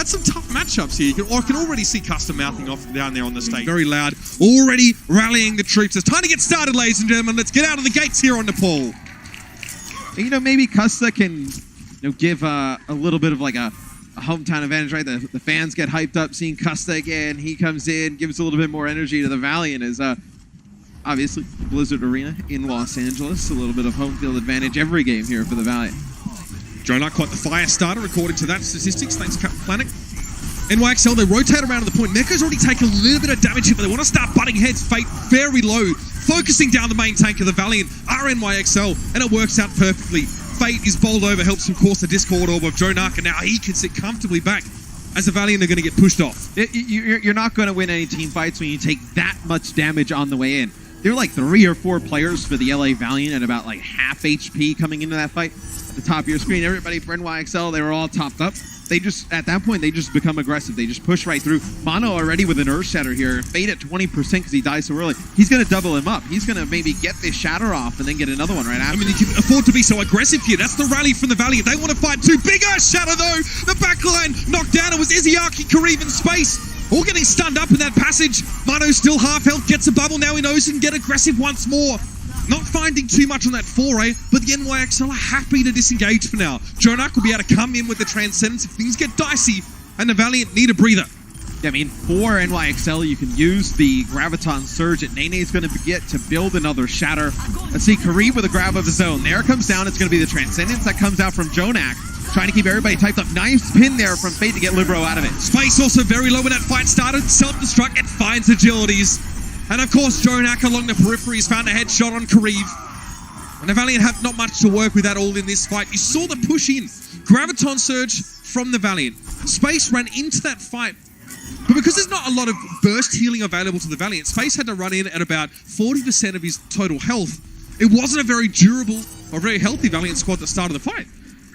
That's some tough matchups here. I can already see Custom mouthing off down there on the stage. Very loud. Already rallying the troops. It's time to get started, ladies and gentlemen. Let's get out of the gates here on Nepal. You know, maybe Custa can give a little bit of like a hometown advantage, right? The fans get hyped up seeing Custa again. He comes in, gives a little bit more energy to the Valiant as obviously Blizzard Arena in Los Angeles. A little bit of home field advantage every game here for the Valiant. Jjonak caught the fire starter according to that statistics. Thanks, Planet. NYXL, they rotate around to the point. Mecho's already taken a little bit of damage here, but they want to start butting heads. Fate very low, focusing down the main tank of the Valiant are NYXL, and it works out perfectly. Fate is bowled over, helps him course the Discord orb of Jjonak, and now he can sit comfortably back as the Valiant are going to get pushed off. You're not going to win any team fights when you take that much damage on the way in. There were like 3 or 4 players for the LA Valiant at about like half HP coming into that fight. At the top of your screen, everybody for NYXL, they were all topped up. They just, at that point, they just become aggressive. They just push right through. Mono already with an Earth Shatter here. Fate at 20% because he dies so early. He's going to double him up. He's going to maybe get this Shatter off and then get another one right after. I mean, you can afford to be so aggressive here. That's the rally from the Valiant. They want to fight too. Big Earth Shatter, though. The backline knocked down. It was Izzyaki, Kareev in space. All getting stunned up in that passage. Mono still half health. Gets a bubble. Now he knows he can get aggressive once more. Not finding too much on that foray, but the NYXL are happy to disengage for now. Jjonak will be able to come in with the Transcendence if things get dicey, and the Valiant need a breather. Yeah, I mean, for NYXL, you can use the Graviton Surge that Nene's going to get to build another Shatter. Let's see, Kareev with a grab of his own. There comes down, it's going to be the Transcendence that comes out from Jjonak. Trying to keep everybody typed up. Nice pin there from Fate to get Libero out of it. Space also very low when that fight started. Self-destruct, it finds Agilities. And of course, Jjonak along the peripheries found a headshot on Kareev. And the Valiant have not much to work with at all in this fight. You saw the push in. Graviton Surge from the Valiant. Space ran into that fight. But because there's not a lot of burst healing available to the Valiant, Space had to run in at about 40% of his total health. It wasn't a very durable or very healthy Valiant squad at the start of the fight.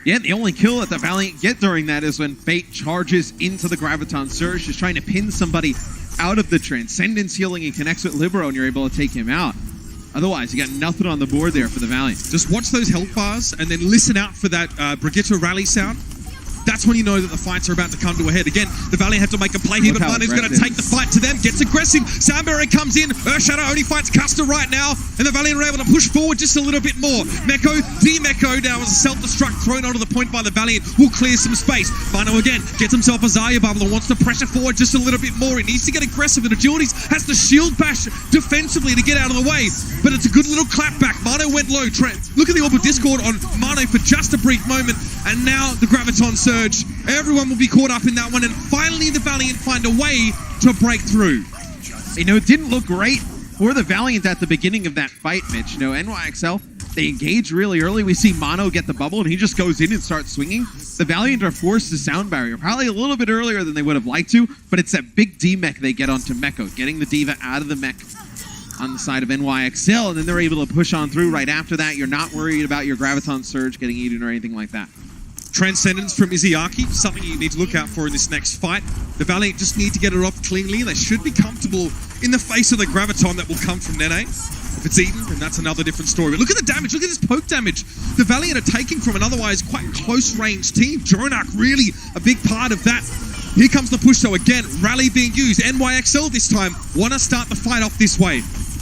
Yeah, the only kill that the Valiant get during that is when Fate charges into the Graviton Surge, just trying to pin somebody out of the Transcendence healing. He connects with Libero and you're able to take him out. Otherwise, you got nothing on the board there for the Valiant. Just watch those health bars and then listen out for that Brigitte rally sound. That's when you know that the fights are about to come to a head. Again, the Valiant have to make a play here, but Mano's going to take the fight to them. Gets aggressive. Soundbarrier comes in. Earthshadow only fights Custer right now, and the Valiant are able to push forward just a little bit more. Mecho, D-Mecho now as a self-destruct thrown onto the point by the Valiant will clear some space. Mano again gets himself a Zarya bubble and wants to pressure forward just a little bit more. He needs to get aggressive, and Agilities has to shield bash defensively to get out of the way, but it's a good little clap back. Mano went low. Look at the Orb of Discord on Mano for just a brief moment, and now the Graviton Surge. Everyone will be caught up in that one, and finally the Valiant find a way to break through. You know, it didn't look great for the Valiant at the beginning of that fight, Mitch. You know, NYXL, they engage really early. We see Mono get the bubble, and he just goes in and starts swinging. The Valiant are forced to sound barrier, probably a little bit earlier than they would have liked to, but it's that big D-mech they get onto Mecho, getting the Diva out of the mech on the side of NYXL, and then they're able to push on through right after that. You're not worried about your Graviton Surge getting eaten or anything like that. Transcendence from Izzyaki, something you need to look out for in this next fight. The Valiant just need to get it off cleanly. They should be comfortable in the face of the Graviton that will come from Nene. If it's eaten, then that's another different story. But look at the damage. Look at this poke damage. The Valiant are taking from an otherwise quite close-range team. Jjonak really a big part of that. Here comes the push, though. Again, rally being used. NYXL this time want to start the fight off this way.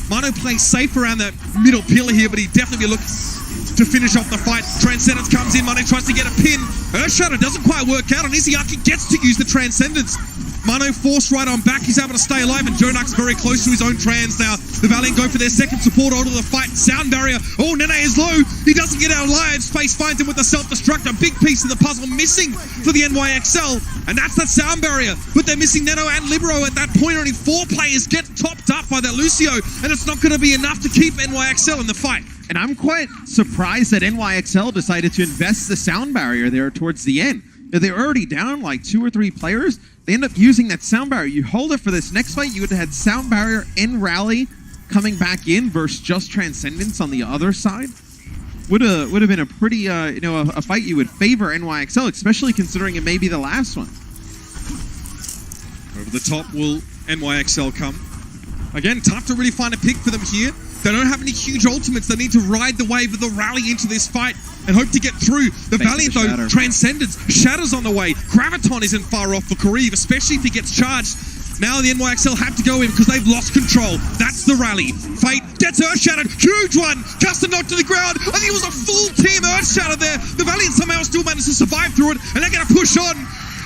Mano plays safe around that middle pillar here, but he definitely looks to finish off the fight. Transcendence comes in. Mano tries to get a pin. Earthshadow doesn't quite work out, and Izzyaki gets to use the Transcendence. Mano forced right on back. He's able to stay alive, and Jjonak's very close to his own trans now. The Valiant go for their second support order of the fight. Sound barrier. Oh, Nene is low. He doesn't get out alive. Space finds him with the self-destruct. A big piece of the puzzle missing for the NYXL, and that's that sound barrier. But they're missing Neto and Libero at that point. Only 4 players get topped up by that Lucio, and it's not going to be enough to keep NYXL in the fight. And I'm quite surprised that NYXL decided to invest the sound barrier there towards the end. They're already down like 2 or 3 players. They end up using that sound barrier. You hold it for this next fight, you would have had sound barrier and rally coming back in versus just Transcendence on the other side. Would have been a pretty, a fight you would favor NYXL, especially considering it may be the last one. Over the top will NYXL come. Again, tough to really find a pick for them here. They don't have any huge ultimates. They need to ride the wave of the rally into this fight. and hope to get through. The Thanks Valiant, to the though, Shatter. Transcendence. Shatter's on the way. Graviton isn't far off for Kareev, especially if he gets charged. Now the NYXL have to go in because they've lost control. That's the rally. Fate gets Earth-Shattered. Huge one. Custom knocked to the ground. I think it was a full team Earth-Shattered there. The Valiant somehow still managed to survive through it, and they're going to push on.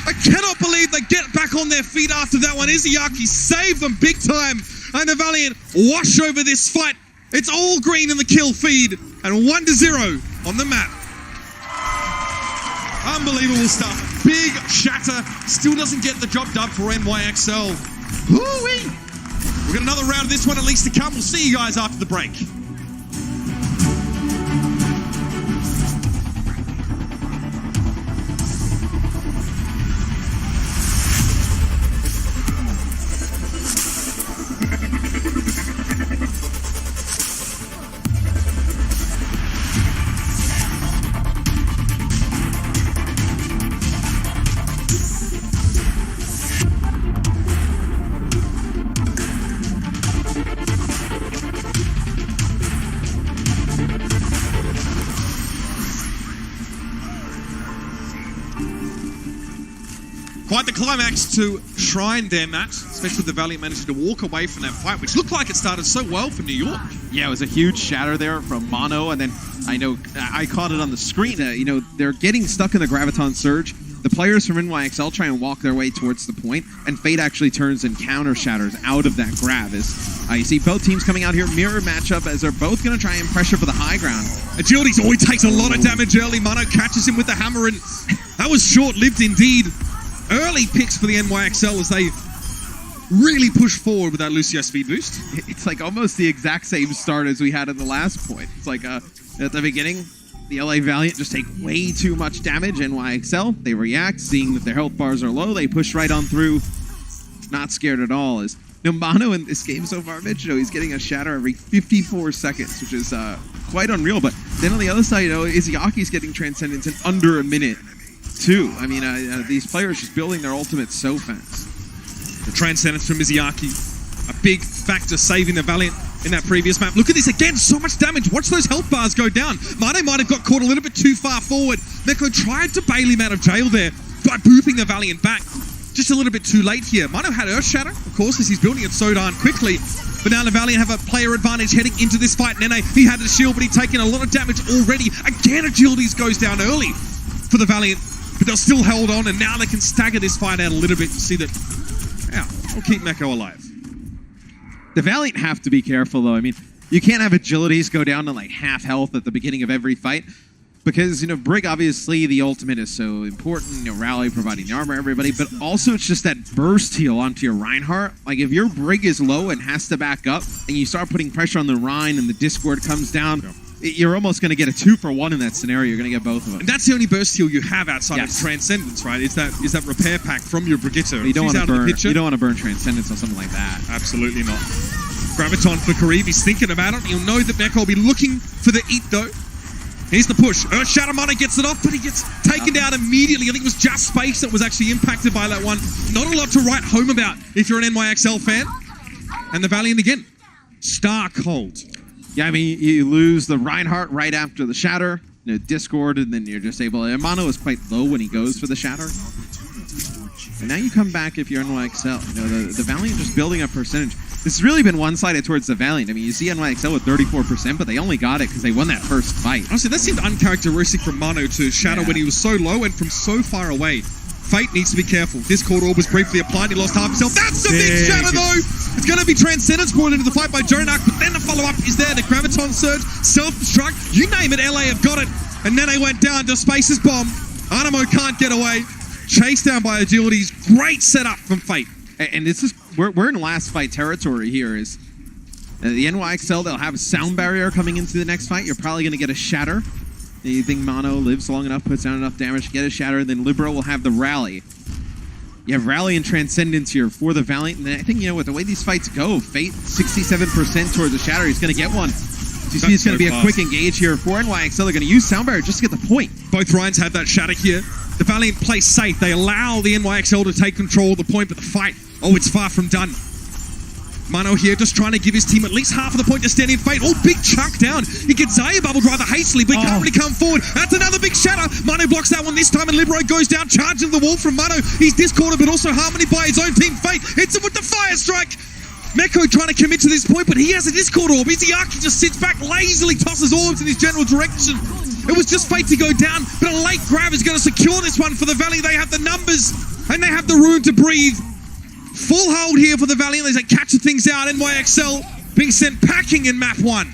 I cannot believe they get back on their feet after that one. Izayaki saved them big time. And the Valiant wash over this fight. It's all green in the kill feed. And 1-0 on the map. Unbelievable stuff. Big Shatter still doesn't get the job done for NYXL. Woo-wee. We've got another round of this one at least to come. We'll see you guys after the break. Quite the climax to shrine their match, especially with the Valiant managing to walk away from that fight, which looked like it started so well for New York. Yeah, it was a huge shatter there from Mono, and then I know I caught it on the screen. They're getting stuck in the Graviton Surge. The players from NYXL try and walk their way towards the point, and Fate actually turns and counter shatters out of that grab. As you see both teams coming out here, mirror matchup, as they're both going to try and pressure for the high ground. Agility's always takes a lot of damage early. Mono catches him with the hammer, and that was short-lived indeed. Early picks for the NYXL as they really push forward with that Lucio speed boost. It's like almost the exact same start as we had at the last point. It's like at the beginning, the LA Valiant just take way too much damage. NYXL, they react, seeing that their health bars are low, they push right on through. Not scared at all. As Mono in this game so far, Mitch, he's getting a shatter every 54 seconds, which is quite unreal. But then on the other side, Izayaki's getting Transcendence in under a minute. Too. I mean, these players just building their ultimates so fast. The Transcendence from Izayaki, a big factor saving the Valiant in that previous map. Look at this again, so much damage. Watch those health bars go down. Mane might have got caught a little bit too far forward. Neko tried to bail him out of jail there by booping the Valiant back. Just a little bit too late here. Mano had Earth Shatter, of course, as he's building it so darn quickly. But now the Valiant have a player advantage heading into this fight. Nene, he had the shield, but he'd taken a lot of damage already. Again, Agilities goes down early for the Valiant. But they'll still hold on, and now they can stagger this fight out a little bit to see that, yeah, we'll keep Meko alive. The Valiant have to be careful, though. I mean, you can't have Agilities go down to like half health at the beginning of every fight. Because, Brig, obviously, the ultimate is so important. Rally providing the armor, everybody. But also, it's just that burst heal onto your Reinhardt. Like, if your Brig is low and has to back up, and you start putting pressure on the Rein and the Discord comes down, you're almost going to get a 2-for-1 in that scenario. You're going to get both of them. And that's the only burst heal you have outside of Transcendence, right? Is that repair pack from your Brigitte. You don't want to burn Transcendence or something like that. Absolutely not. Graviton for Kareev. He's thinking about it. He'll know that Meko will be looking for the eat, though. Here's the push. Earth Shatter Mane gets it off, but he gets taken down immediately. I think it was just Space that was actually impacted by that one. Not a lot to write home about if you're an NYXL fan. And the Valiant again. Stark hold. Yeah, I mean, you lose the Reinhardt right after the Shatter, Discord, and then you're just able... And Mono is quite low when he goes for the Shatter. And now you come back if you're NYXL. The Valiant just building up percentage. This has really been one-sided towards the Valiant. I mean, you see NYXL with 34%, but they only got it because they won that first fight. Honestly, that seemed uncharacteristic from Mono to Shatter when he was so low and from so far away. Fate needs to be careful. Discord Orb was briefly applied. He lost half himself. That's a big Shatter, though! It's going to be Transcendence brought into the fight by Jjonak, but then the follow-up is there. The Graviton Surge, Self-Destruct, you name it, LA have got it. And Nene went down to Space's bomb. Animo can't get away. Chased down by Agilities. Great setup from Fate. And this is, we're in last fight territory here. Is the NYXL, they'll have a sound barrier coming into the next fight. You're probably going to get a Shatter. You think Mono lives long enough, puts down enough damage to get a Shatter, and then Libero will have the Rally. You have Rally and Transcendence here for the Valiant, and then I think, with the way these fights go, Fate 67% towards the Shatter, he's going to get one. So you see it's going to be a quick engage here for NYXL. They're going to use Sound Barrier just to get the point. Both Ryans have that Shatter here. The Valiant play safe. They allow the NYXL to take control of the point, but the fight, it's far from done. Mano here just trying to give his team at least half of the point to stand in Fate. Oh, big chunk down. He gets Zaya bubbled rather hastily, but he can't really come forward. That's another big shatter. Mano blocks that one this time, and Libero goes down, charging the wall from Mano. He's discorded, but also Harmony by his own team. Fate hits him with the fire strike. Meko trying to commit to this point, but he has a Discord orb. Izayaki just sits back, lazily tosses orbs in his general direction. It was just Fate to go down, but a late grab is going to secure this one for the Valley. They have the numbers, and they have the room to breathe. Full hold here for the Valiant as they catch things out. NYXL being sent packing in map 1.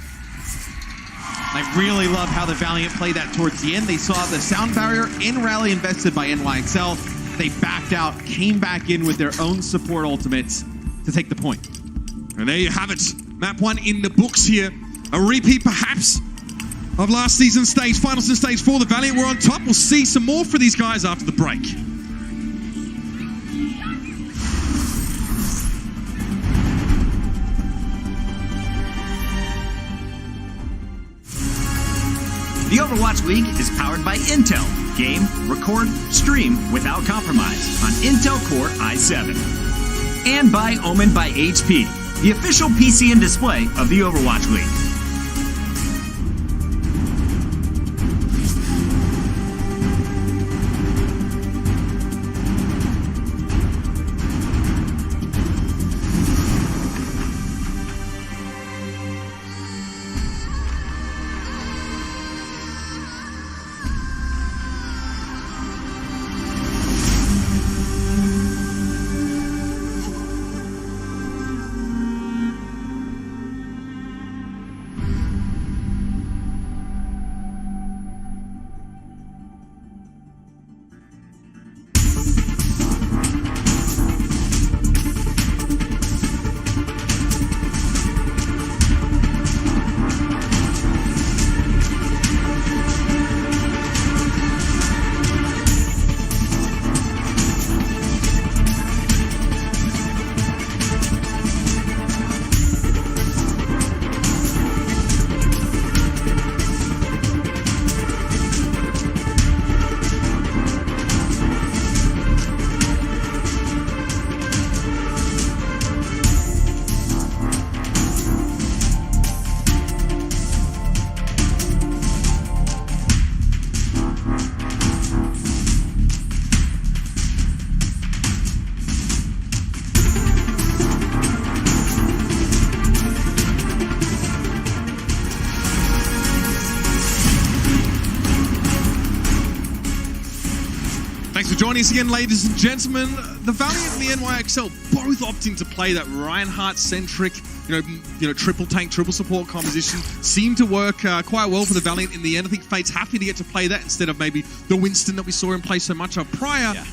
I really love how the Valiant played that towards the end. They saw the sound barrier in rally invested by NYXL. They backed out, came back in with their own support ultimates to take the point. And there you have it. Map 1 in the books here. A repeat, perhaps, of last season's stage. Finals in stage 4. The Valiant were on top. We'll see some more for these guys after the break. The Overwatch League is powered by Intel. Game, record, stream without compromise on Intel Core i7. And by Omen by HP, the official PC and display of the Overwatch League. Thanks for joining us again, ladies and gentlemen. The Valiant and the NYXL both opting to play that Reinhardt-centric, triple tank, triple support composition. Seemed to work quite well for the Valiant in the end. I think Fate's happy to get to play that instead of maybe the Winston that we saw him play so much of prior. Yeah.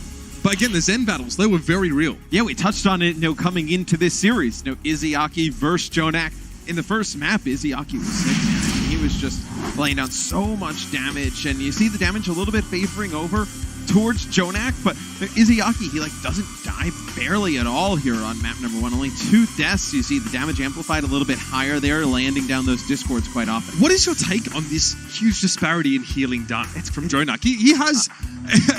But again, the Zen battles, they were very real. Yeah, we touched on it, coming into this series. Izayaki versus Jjonak. In the first map, Izayaki was sick, man. He was just laying down so much damage, and you see the damage a little bit favoring over towards Jjonak, but Izayaki, he doesn't die barely at all here on map number 1. Only 2 deaths. You see the damage amplified a little bit higher there, landing down those discords quite often. What is your take on this huge disparity in healing done from Jjonak? He has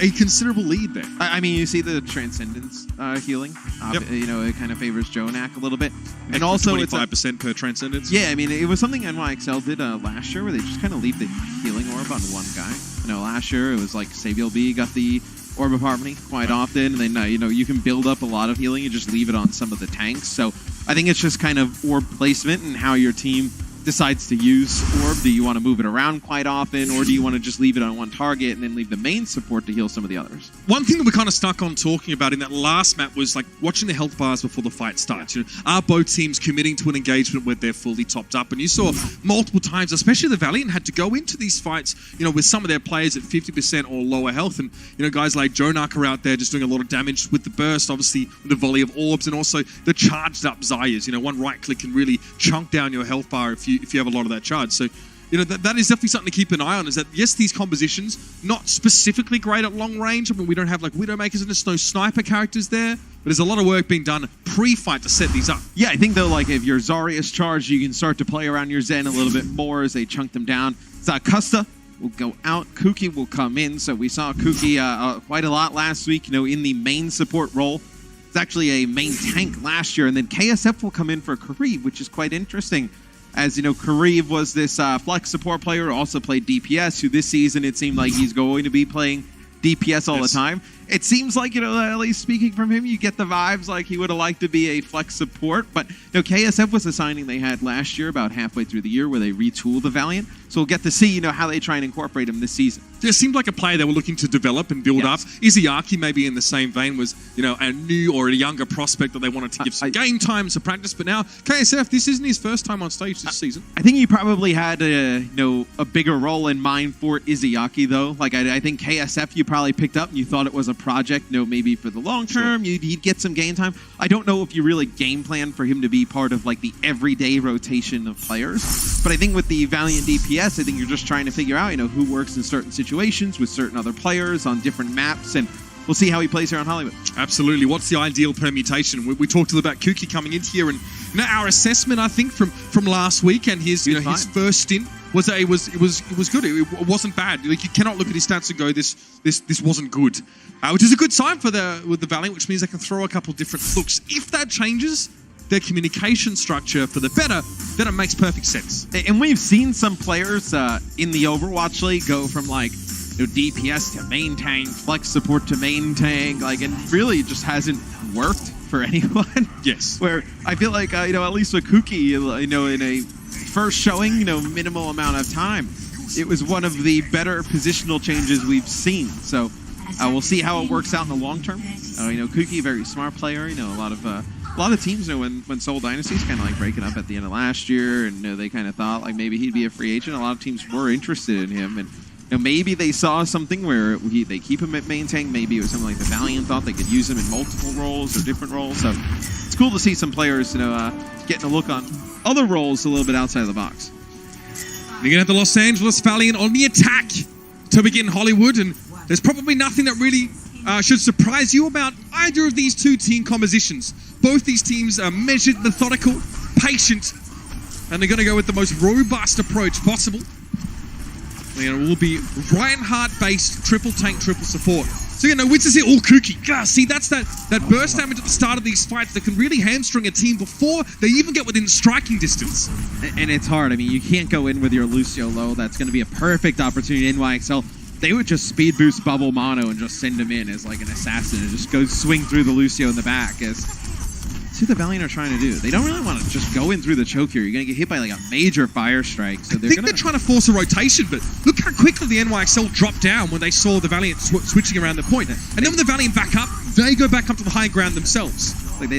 a considerable lead there. I mean, you see the Transcendence healing. Yep. It kind of favors Jjonak a little bit. And also 25% per Transcendence. Yeah, I mean, it was something NYXL did last year where they just kind of leave the healing orb on one guy. Last year it was like Sabiel B got the Orb of Harmony quite often, and then you can build up a lot of healing and just leave it on some of the tanks. So I think it's just kind of orb placement and how your team decides to use orb. Do you want to move it around quite often, or do you want to just leave it on one target and then leave the main support to heal some of the others? One thing that we're kind of stuck on talking about in that last map was watching the health bars before the fight starts. Are both teams committing to an engagement where they're fully topped up? And you saw multiple times, especially the Valiant had to go into these fights, with some of their players at 50% or lower health. And, guys like Jjonak are out there just doing a lot of damage with the burst, obviously with the volley of orbs, and also the charged up Zayas. One right click can really chunk down your health bar if you have a lot of that charge. So, that is definitely something to keep an eye on, is that, yes, these compositions, not specifically great at long range. I mean, we don't have Widowmakers and there's no sniper characters there, but there's a lot of work being done pre-fight to set these up. Yeah, I think, though, if your Zarya is charged, you can start to play around your Zen a little bit more as they chunk them down. Kusta will go out. Kuki will come in. So we saw Kuki quite a lot last week, in the main support role. was actually a main tank last year, and then KSF will come in for Kareev, which is quite interesting. As you know, Kareev was this flex support player who also played DPS, who this season it seemed like he's going to be playing DPS all the time. It seems like, you know, at least speaking from him, you get the vibes like he would have liked to be a flex support. But, you know, KSF was a signing they had last year, about halfway through the year, where they retooled the Valiant. So we'll get to see, you know, how they try and incorporate him this season. It seemed like a player they were looking to develop and build up. Izayaki, maybe in the same vein, was, you know, a new or a younger prospect that they wanted to give some game time, some practice. But now, KSF, this isn't his first time on stage this season. I think he probably had a bigger role in mind for Izayaki, though. Like, I think KSF you probably picked up and you thought it was a project, you know, maybe for the long term, he'd get some game time. I don't know if you really game plan for him to be part of, like, the everyday rotation of players. But I think with the Valiant DPS, I think you're just trying to figure out, you know, who works in certain situations with certain other players on different maps, and we'll see how he plays here on Hollywood. Absolutely. What's the ideal permutation? We talked a little about Kuki coming into here, and you know, our assessment, I think, from last week and his his first stint was it was good. It wasn't bad. Like, you cannot look at his stats and go, this wasn't good, which is a good sign for the Valiant, which means they can throw a couple different looks. If that changes their communication structure for the better, then it makes perfect sense. And we've seen some players in the Overwatch League go from, like, you know, DPS to main tank, flex support to main tank, like, and really just hasn't worked for anyone. Yes. Where I feel like, you know, at least with Kuki, you know, in a first showing, you know, minimal amount of time, it was one of the better positional changes we've seen. So we'll see how it works out in the long term. You know, Kuki, very smart player. You know, a lot of teams, you know, when Seoul Dynasty's kind of like breaking up at the end of last year, and, you know, they kind of thought like maybe he'd be a free agent. A lot of teams were interested in him, and, you know, maybe they saw something where they keep him at main tank. Maybe it was something like the Valiant thought they could use him in multiple roles or different roles. So it's cool to see some players, you know, getting a look on other roles a little bit outside of the box. You're going to have the Los Angeles Valiant on the attack to begin Hollywood, and there's probably nothing that really should surprise you about either of these two team compositions. Both these teams are measured, methodical, patient, and they're going to go with the most robust approach possible. You know, it will be Reinhardt-based triple tank, triple support. So, you know, Wits is here, all Kuki. See, that's that burst damage at the start of these fights that can really hamstring a team before they even get within striking distance. And it's hard. I mean, you can't go in with your Lucio low. That's going to be a perfect opportunity in NYXL. They would just speed boost Bubble Mono and just send him in as like an assassin and just go swing through the Lucio in the back. See what the Valiant are trying to do. They don't really want to just go in through the choke here. You're going to get hit by like a major fire strike. So they're trying to force a rotation, but look how quickly the NYXL dropped down when they saw the Valiant switching around the point. And then when the Valiant back up, they go back up to the high ground themselves. Like they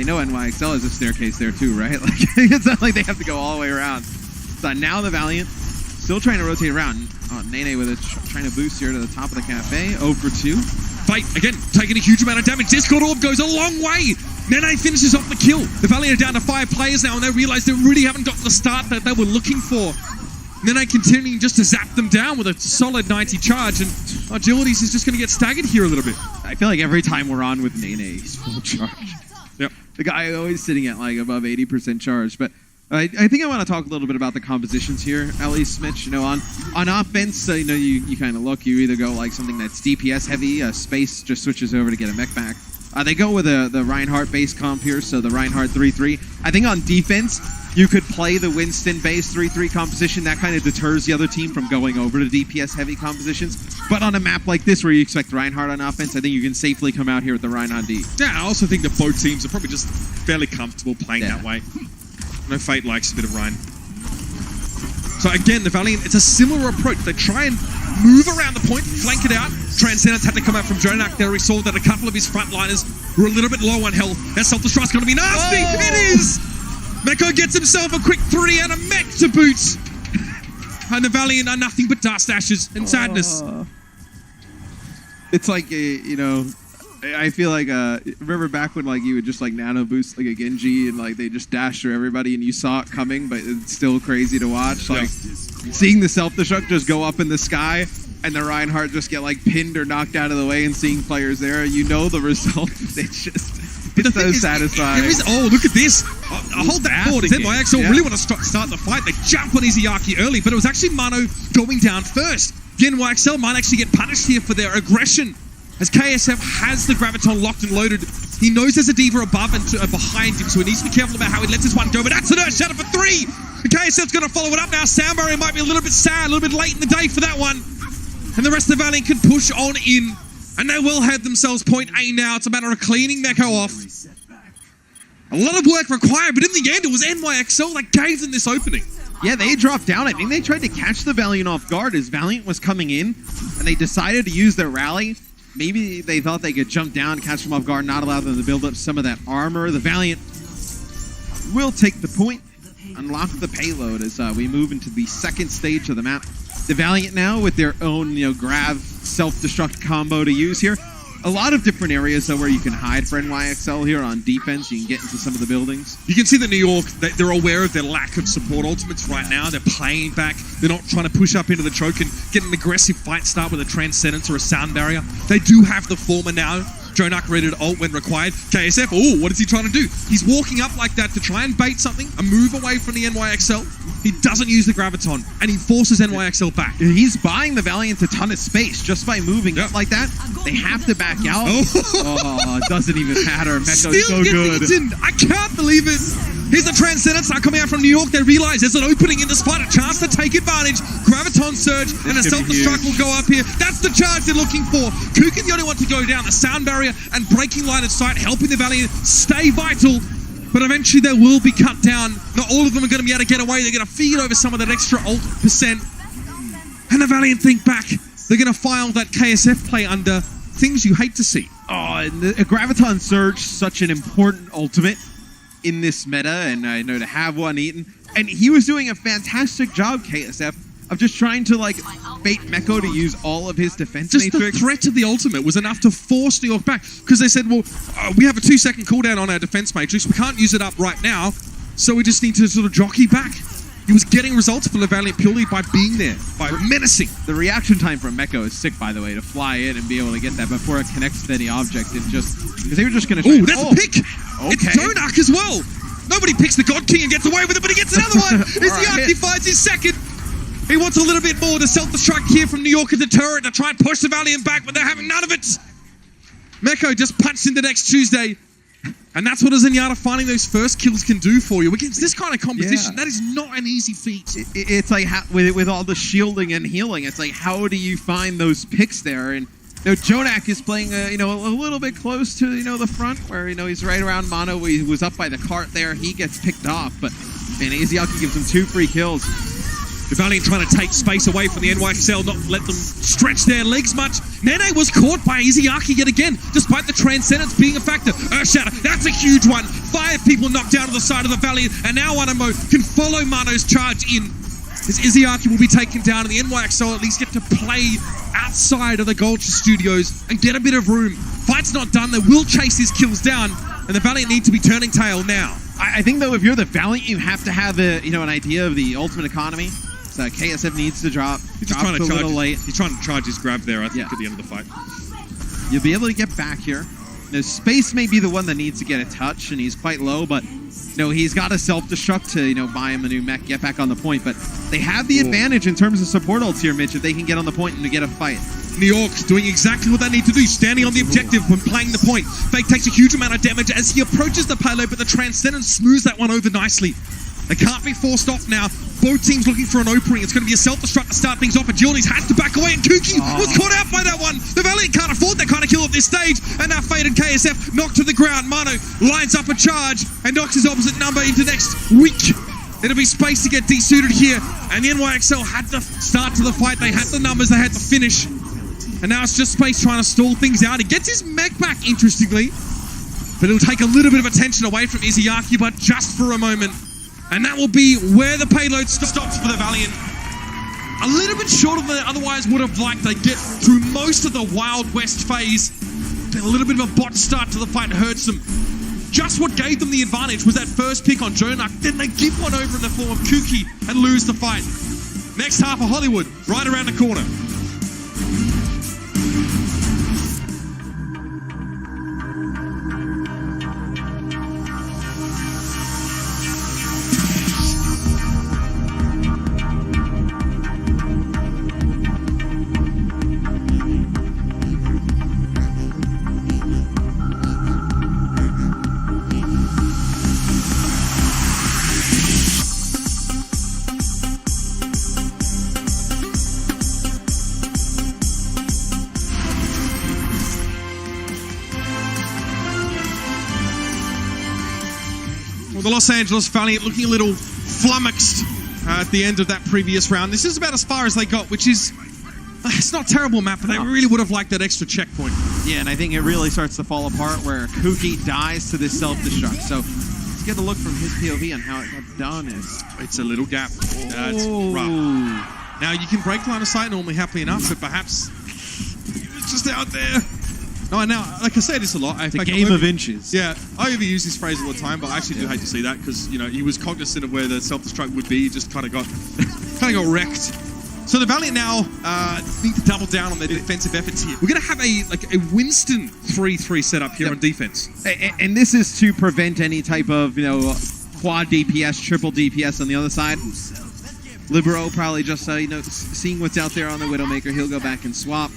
know NYXL is a staircase there too, right? Like it's not like they have to go all the way around. So now the Valiant still trying to rotate around. Nene with trying to boost here to the top of the cafe. 0 for 2. Fate, again, taking a huge amount of damage. Discord Orb goes a long way. Nene finishes off the kill. The Valiant are down to 5 players now, and they realize they really haven't got the start that they were looking for. Nene continuing just to zap them down with a solid 90 charge, and Agilities is just going to get staggered here a little bit. I feel like every time we're on with Nene, he's full charge. Yep. The guy always sitting at like above 80% charge, but I think I want to talk a little bit about the compositions here, at least, Mitch. You know, on offense, you know, you kind of look, you either go like something that's DPS heavy, Space just switches over to get a mech back. They go with the Reinhardt base comp here, so the Reinhardt 3-3. I think on defense, you could play the Winston base 3-3 composition. That kind of deters the other team from going over to DPS heavy compositions. But on a map like this where you expect Reinhardt on offense, I think you can safely come out here with the Reinhardt D. Yeah, I also think that both teams are probably just fairly comfortable playing that way. No, Fate likes a bit of Ryan. So again, the Valiant, it's a similar approach. They try and move around the point, flank it out. Transcendence had to come out from Jjonak there. We saw that a couple of his frontliners were a little bit low on health. That self-destruct's going to be nasty. Oh. It is! Meko gets himself a quick 3 and a mech to boot. And the Valiant are nothing but dust, ashes, and sadness. It's like, you know, I feel like, remember back when like you would just like nano boost like a Genji and like they just dash through everybody and you saw it coming, but it's still crazy to watch. Like seeing the self-destruct just go up in the sky and the Reinhardt just get like pinned or knocked out of the way and seeing players there, you know the result. It's so satisfying. Oh, look at this. I'll hold that forward. NYXL really want to start the fight. They jump on Izayaki early, but it was actually Mano going down first. The NYXL might actually get punished here for their aggression, as KSF has the Graviton locked and loaded He knows there's a Diva above and behind him, so he needs to be careful about how he lets this one go. But that's an Earth Shatter for 3! The KSF's going to follow it up now. Sound Barrier might be a little bit sad, a little bit late in the day for that one. And the rest of the Valiant can push on in. And they will have themselves point A now. It's a matter of cleaning Meko off. A lot of work required, but in the end, it was NYXL that gave them this opening. Yeah, they dropped down. I think they tried to catch the Valiant off guard as Valiant was coming in, and they decided to use their rally. Maybe they thought they could jump down, catch them off guard, not allow them to build up some of that armor. The Valiant will take the point, unlock the payload as we move into the second stage of the map. The Valiant now with their own, grab, self-destruct combo to use here. A lot of different areas though where you can hide for NYXL here on defense. You can get into some of the buildings. You can see that New York, they're aware of their lack of support ultimates right now. They're playing back. They're not trying to push up into the choke and get an aggressive fight start with a Transcendence or a Sound Barrier. They do have the former now. Jjonak ready to ult when required. KSF, oh, what is he trying to do? He's walking up like that to try and bait something, a move away from the NYXL. He doesn't use the Graviton, and he forces NYXL back. He's buying the Valiant a ton of space just by moving up like that. They have to back out. Oh, it doesn't even matter. Meko's so good. I can't believe it. Here's the Transcendence now coming out from New York. They realize there's an opening in this fight, a chance to take advantage. Graviton surge, and a self-destruct will go up here. That's the charge they're looking for. Kukin the only one to go down. The Sound Barrier and breaking line of sight, helping the Valiant stay vital. But eventually they will be cut down. Not all of them are going to be able to get away. They're going to feed over some of that extra ult percent. And the Valiant think back. They're going to file that KSF play under things you hate to see. Oh, and the Graviton Surge, such an important ultimate in this meta, and I know to have one eaten. And he was doing a fantastic job, KSF, of just trying to bait Meko to use all of his defense just matrix. The threat of the ultimate was enough to force New York back, because they said, well, we have a 2-second cooldown on our defense matrix. We can't use it up right now, so we just need to sort of jockey back. He was getting results for the Valiant purely by being there, by menacing. The reaction time from Meko is sick, by the way, to fly in and be able to get that before it connects to any object. And just because they were just going to. Oh, that's a pick. Okay. It's Jjonak as well. Nobody picks the God King and gets away with it, but he gets another one. Izzy finds his second. He wants a little bit more to self-destruct here from New York at the turret to try and push the Valiant back, but they're having none of it. Meko just punched into next Tuesday. And that's what a Zenyatta finding those first kills can do for you. Against this kind of competition, that is not an easy feat. It's like, with all the shielding and healing, it's like, how do you find those picks there? And Jjonak is playing, a little bit close to, the front, where, he's right around Mono. He was up by the cart there. He gets picked off, but, man, Izzy gives him 2 free kills. The Valiant trying to take space away from the NYXL, not let them stretch their legs much. Nene was caught by Izzy yet again, despite the Transcendence being a factor. Earthshatter, that's a huge one. 5 people knocked down to the side of the Valiant, and now Animo can follow Mano's charge in. As Izzy will be taken down, and the NYXL at least get to play outside of the Gulcher Studios and get a bit of room. Fight's not done, they will chase his kills down, and the Valiant need to be turning tail now. I think, though, if you're the Valiant, you have to have an idea of the ultimate economy. So KSF needs to drop. He's just trying to charge. He's trying to charge his grab there, I think, at the end of the fight. You'll be able to get back here. Space may be the one that needs to get a touch, and he's quite low, but he's got a self-destruct to buy him a new mech, get back on the point. But they have the advantage in terms of support ults here, Mitch, if they can get on the point and to get a fight. New York's doing exactly what they need to do, standing on the objective when playing the point. Fake takes a huge amount of damage as he approaches the payload, but the Transcendence smooths that one over nicely. They can't be forced off now. Both teams looking for an opening. It's going to be a self-destruct to start things off, and Jjonak has to back away, and Kuki was caught out by that one. The Valiant can't afford that kind of kill at this stage, and now faded KSF knocked to the ground. Mano lines up a charge and knocks his opposite number into next week. There'll be space to get desuited here, and the NYXL had to start to the fight. They had the numbers, they had to finish, and now it's just space trying to stall things out. He gets his mech back, interestingly, but it'll take a little bit of attention away from Izzy, but just for a moment. And that will be where the payload stops for the Valiant. A little bit shorter than they otherwise would have liked. They get through most of the Wild West phase. Then a little bit of a bot start to the fight hurts them. Just what gave them the advantage was that first pick on Jjonak. Then they give one over in the form of Kuki and lose the fight. Next half of Hollywood, right around the corner. the Los Angeles Valiant looking a little flummoxed at the end of that previous round. This is about as far as they got, which is... It's not terrible, Matt, but they really would have liked that extra checkpoint. Yeah, and I think it really starts to fall apart where Kuki dies to this self-destruct. So let's get a look from his POV on how it got done. It's a little gap. That's rough. Now, you can break line of sight normally happily enough, but perhaps it's just out there. No, now, like I say this a lot. It's a game of inches. Yeah, I overuse this phrase all the time, but I actually do hate to see that because, you know, he was cognizant of where the self-destruct would be. He just kind of got wrecked. So the Valiant now need to double down on their defensive efforts here. We're going to have a Winston 3-3 setup here on defense. And this is to prevent any type of, you know, quad DPS, triple DPS on the other side. Libero probably just, you know, seeing what's out there on the Widowmaker, he'll go back and swap.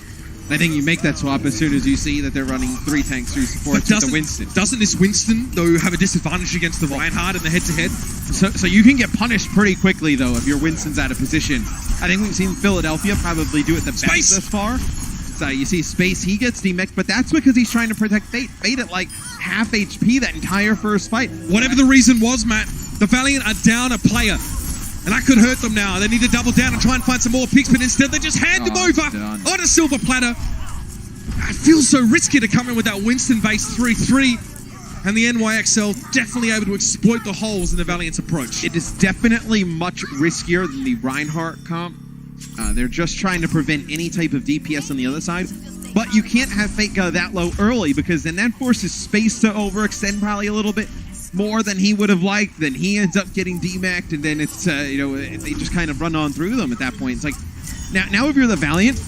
I think you make that swap as soon as you see that they're running 3 tanks, 3 supports with the Winston. Doesn't this Winston, though, have a disadvantage against the Reinhardt in the head-to-head? So you can get punished pretty quickly, though, if your Winston's out of position. I think we've seen Philadelphia probably do it the best thus far. So you see Space, he gets demeched, but that's because he's trying to protect Fate. Fate at like half HP that entire first fight. Whatever the reason was, Matt, the Valiant are down a player. And that could hurt them now. They need to double down and try and find some more picks, but instead they just hand him over on a silver platter. It feels so risky to come in with that Winston-based 3-3. And the NYXL definitely able to exploit the holes in the Valiant's approach. It is definitely much riskier than the Reinhardt comp. They're just trying to prevent any type of DPS on the other side. But you can't have Fate go that low early because then that forces Space to overextend probably a little bit more than he would have liked. Then he ends up getting demacked, and then it's, you know, they just kind of run on through them at that point. It's like, now if you're the Valiant,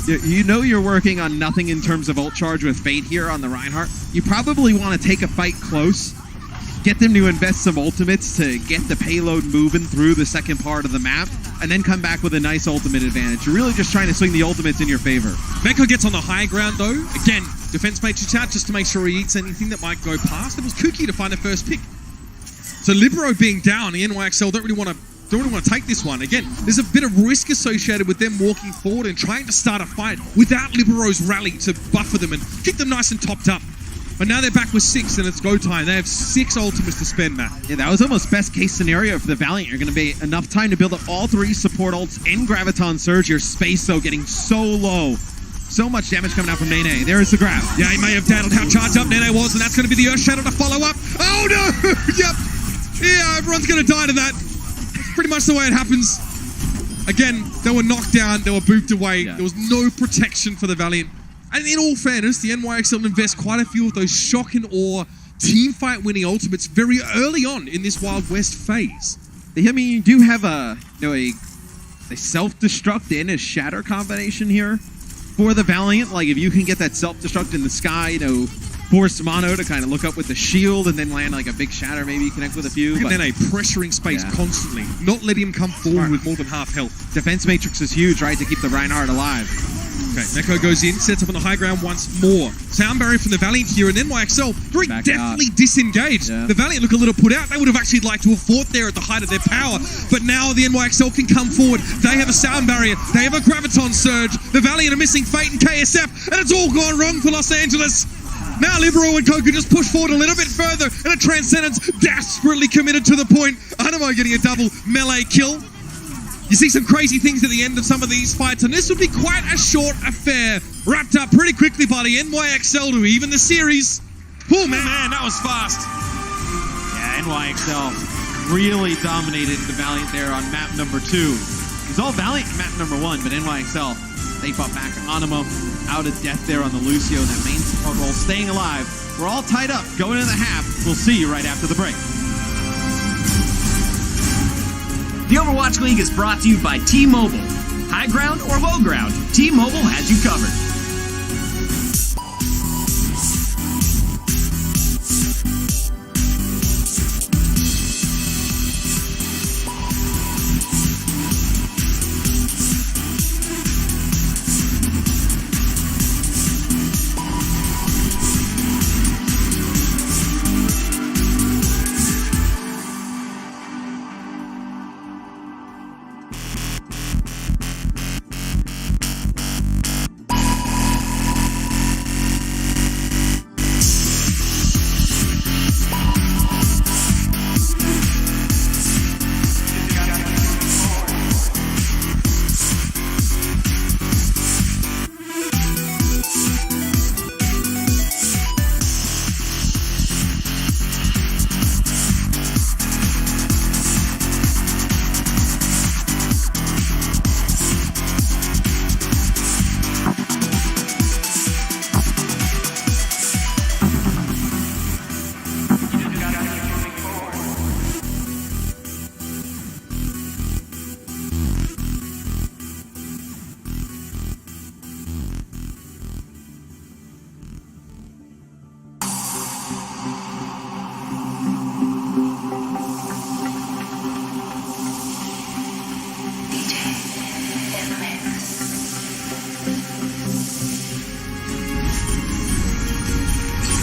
you know you're working on nothing in terms of ult charge with Fate here on the Reinhardt. You probably want to take a fight close, get them to invest some ultimates to get the payload moving through the second part of the map, and then come back with a nice ultimate advantage. You're really just trying to swing the ultimates in your favor. Meko gets on the high ground, though. Again, defense matrix out just to make sure he eats anything that might go past. It was Kuki to find the first pick. So Libero being down, the NYXL don't really want to take this one. Again, there's a bit of risk associated with them walking forward and trying to start a fight without Libero's rally to buffer them and keep them nice and topped up. But now they're back with 6 and it's go time. They have 6 ultimates to spend, Matt. Yeah, that was almost best case scenario for the Valiant. You're going to be enough time to build up all 3 support ults and Graviton Surge. Your Space, though, getting so low. So much damage coming out from Nene. There is the grab. Yeah, he may have doubted how charged up Nene was, and that's going to be the Earth Shadow to follow up. Oh, no! Yep. Yeah, everyone's going to die to that. Pretty much the way it happens. Again, they were knocked down, they were booped away. Yeah. There was no protection for the Valiant. And in all fairness, the NYXL invest quite a few of those shock and awe teamfight winning ultimates very early on in this Wild West phase. I mean, you do have a self-destruct and a shatter combination here for the Valiant. Like, if you can get that self-destruct in the sky, you know, force Mono to kind of look up with the shield and then land like a big shatter, maybe connect with a few. And then pressuring Space constantly, not letting him come forward with more than half health. Defense matrix is huge, right, to keep the Reinhardt alive. Okay, Meko goes in, sets up on the high ground once more. Sound barrier from the Valiant here, and NYXL very definitely disengaged. Yeah. The Valiant look a little put out. They would have actually liked to have fought there at the height of their power, but now the NYXL can come forward. They have a sound barrier. They have a Graviton Surge. The Valiant are missing Fate and KSF, and it's all gone wrong for Los Angeles. Now Libero and Koku just push forward a little bit further, and a Transcendence desperately committed to the point. Animo getting a double melee kill. You see some crazy things at the end of some of these fights, and this would be quite a short affair, wrapped up pretty quickly by the NYXL to even the series. Oh man, that was fast. Yeah, NYXL really dominated the Valiant there on map number 2. It was all Valiant in map number 1, but NYXL, they fought back. Animo out of death there on the Lucio, that main support role, staying alive. We're all tied up, going into the half. We'll see you right after the break. The Overwatch League is brought to you by T-Mobile. High ground or low ground, T-Mobile has you covered.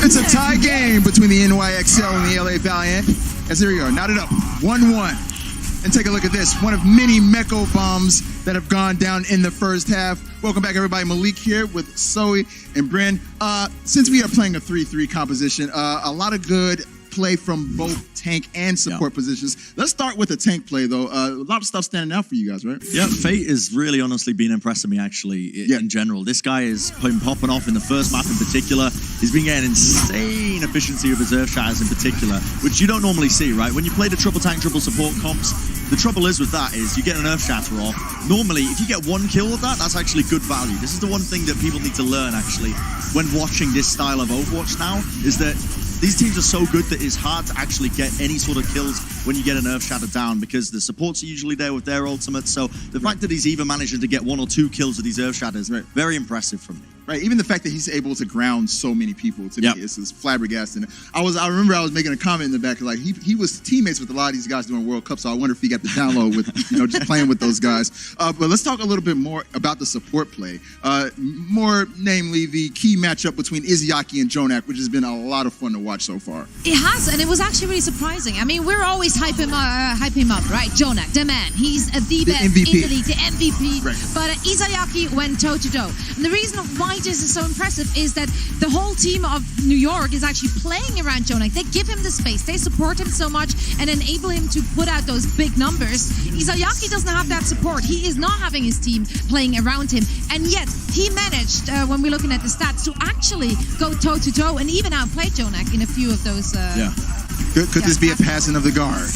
It's a tie game between the NYXL and the LA Valiant. As here we go, knotted up, 1-1. And take a look at this, one of many Meko bombs that have gone down in the first half. Welcome back, everybody. Malik here with Zoe and Bryn. Since we are playing a 3-3 composition, a lot of good play from both tank and support positions. Let's start with the tank play, though. A lot of stuff standing out for you guys, right? Yeah, Fate has really honestly been impressing me, actually, in general. This guy has been popping off in the first map in particular. He's been getting insane efficiency of his Earth Shatters in particular, which you don't normally see, right? When you play the triple tank, triple support comps, the trouble is with that is you get an Earth Shatter off. Normally, if you get one kill with that, that's actually good value. This is the one thing that people need to learn, actually, when watching this style of Overwatch now, is that these teams are so good that it's hard to actually get any sort of kills when you get an Earth Shatter down, because the supports are usually there with their ultimates. So the fact that he's even managing to get 1 or 2 kills with these Earth Shatters, very impressive from me. Right, even the fact that he's able to ground so many people to me is flabbergasting. I remember I was making a comment in the back, like he was teammates with a lot of these guys during World Cup, so I wonder if he got the download with just playing with those guys. But let's talk a little bit more about the support play. More namely the key matchup between Izzyaki and Jjonak, which has been a lot of fun to watch so far. It has, and it was actually really surprising. I mean, we're always hype him up, right? Jjonak, the man, he's the best MVP. in the league, the MVP. Right. But Izzyaki went toe to toe, and the reason why this is so impressive is that the whole team of New York is actually playing around Jjonak. They give him the space, they support him so much and enable him to put out those big numbers. Izzyaki doesn't have that support. He is not having his team playing around him, and yet he managed, when we're looking at the stats, to actually go toe to toe and even outplay Jjonak in a few of those. Could this be a passing of the guard?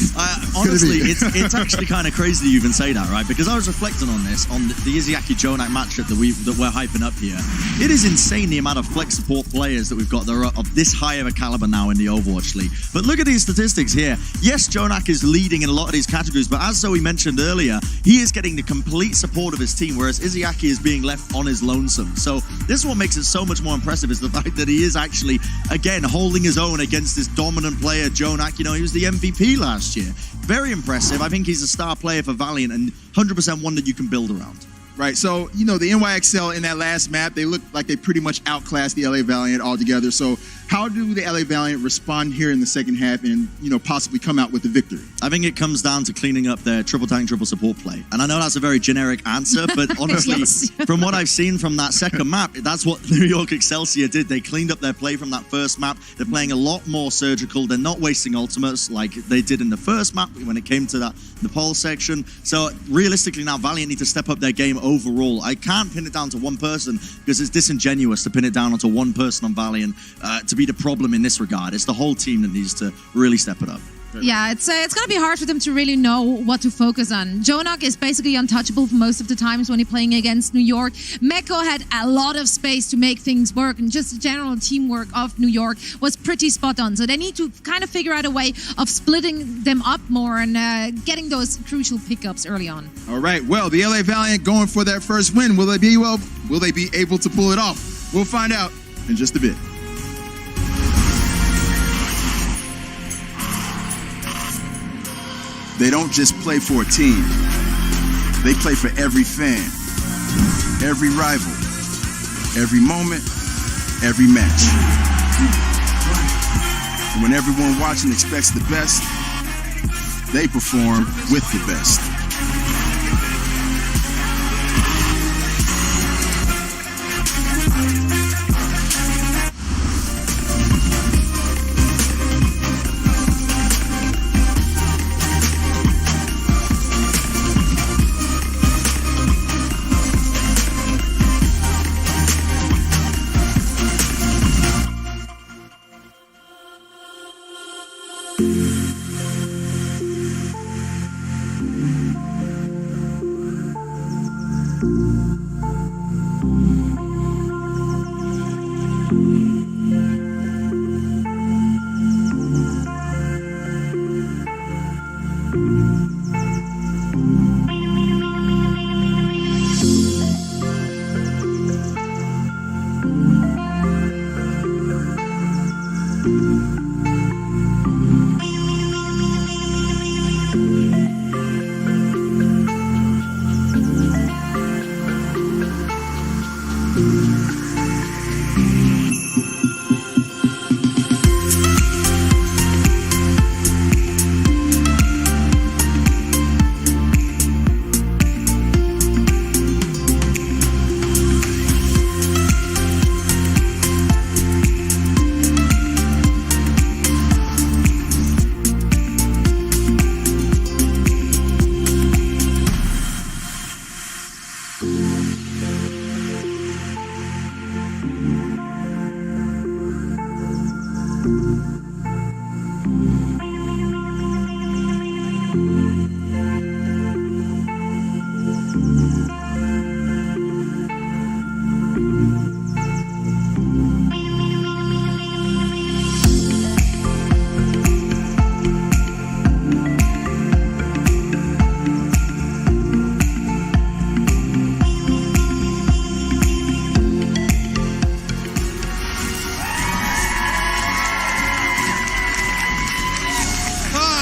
Honestly, it's actually kind of crazy that you even say that, right? Because I was reflecting on this, on the Izzyaki-Jjonak matchup that we're hyping up here. It is insane the amount of flex support players that we've got that are of this high of a caliber now in the Overwatch League. But look at these statistics here. Yes, Jjonak is leading in a lot of these categories, but as Zoe mentioned earlier, he is getting the complete support of his team, whereas Izzyaki is being left on his lonesome. So this is what makes it so much more impressive, is the fact that he is actually, again, holding his own against this dominant player, Jjonak. He was the MVP last year. Very impressive. I think he's a star player for Valiant and 100% one that you can build around. Right, so, the NYXL in that last map, they look like they pretty much outclassed the LA Valiant altogether. So how do the LA Valiant respond here in the second half and, possibly come out with the victory? I think it comes down to cleaning up their triple tank, triple support play. And I know that's a very generic answer, but honestly, Yes. from what I've seen from that second map, that's what New York Excelsior did. They cleaned up their play from that first map. They're playing a lot more surgical. They're not wasting ultimates like they did in the first map when it came to that Nepal section. So realistically now, Valiant need to step up their game overall. I can't pin it down to one person because it's disingenuous to pin it down onto one person on Valiant to be the problem in this regard. It's the whole team that needs to really step it up. Yeah, it's going to be hard for them to really know what to focus on. Jjonak is basically untouchable for most of the times when he's playing against New York. Meko had a lot of space to make things work, and just the general teamwork of New York was pretty spot on. So they need to kind of figure out a way of splitting them up more and getting those crucial pickups early on. All right, well, the LA Valiant going for their first win. Will they be able to pull it off? We'll find out in just a bit. They don't just play for a team. They play for every fan, every rival, every moment, every match. And when everyone watching expects the best, they perform with the best.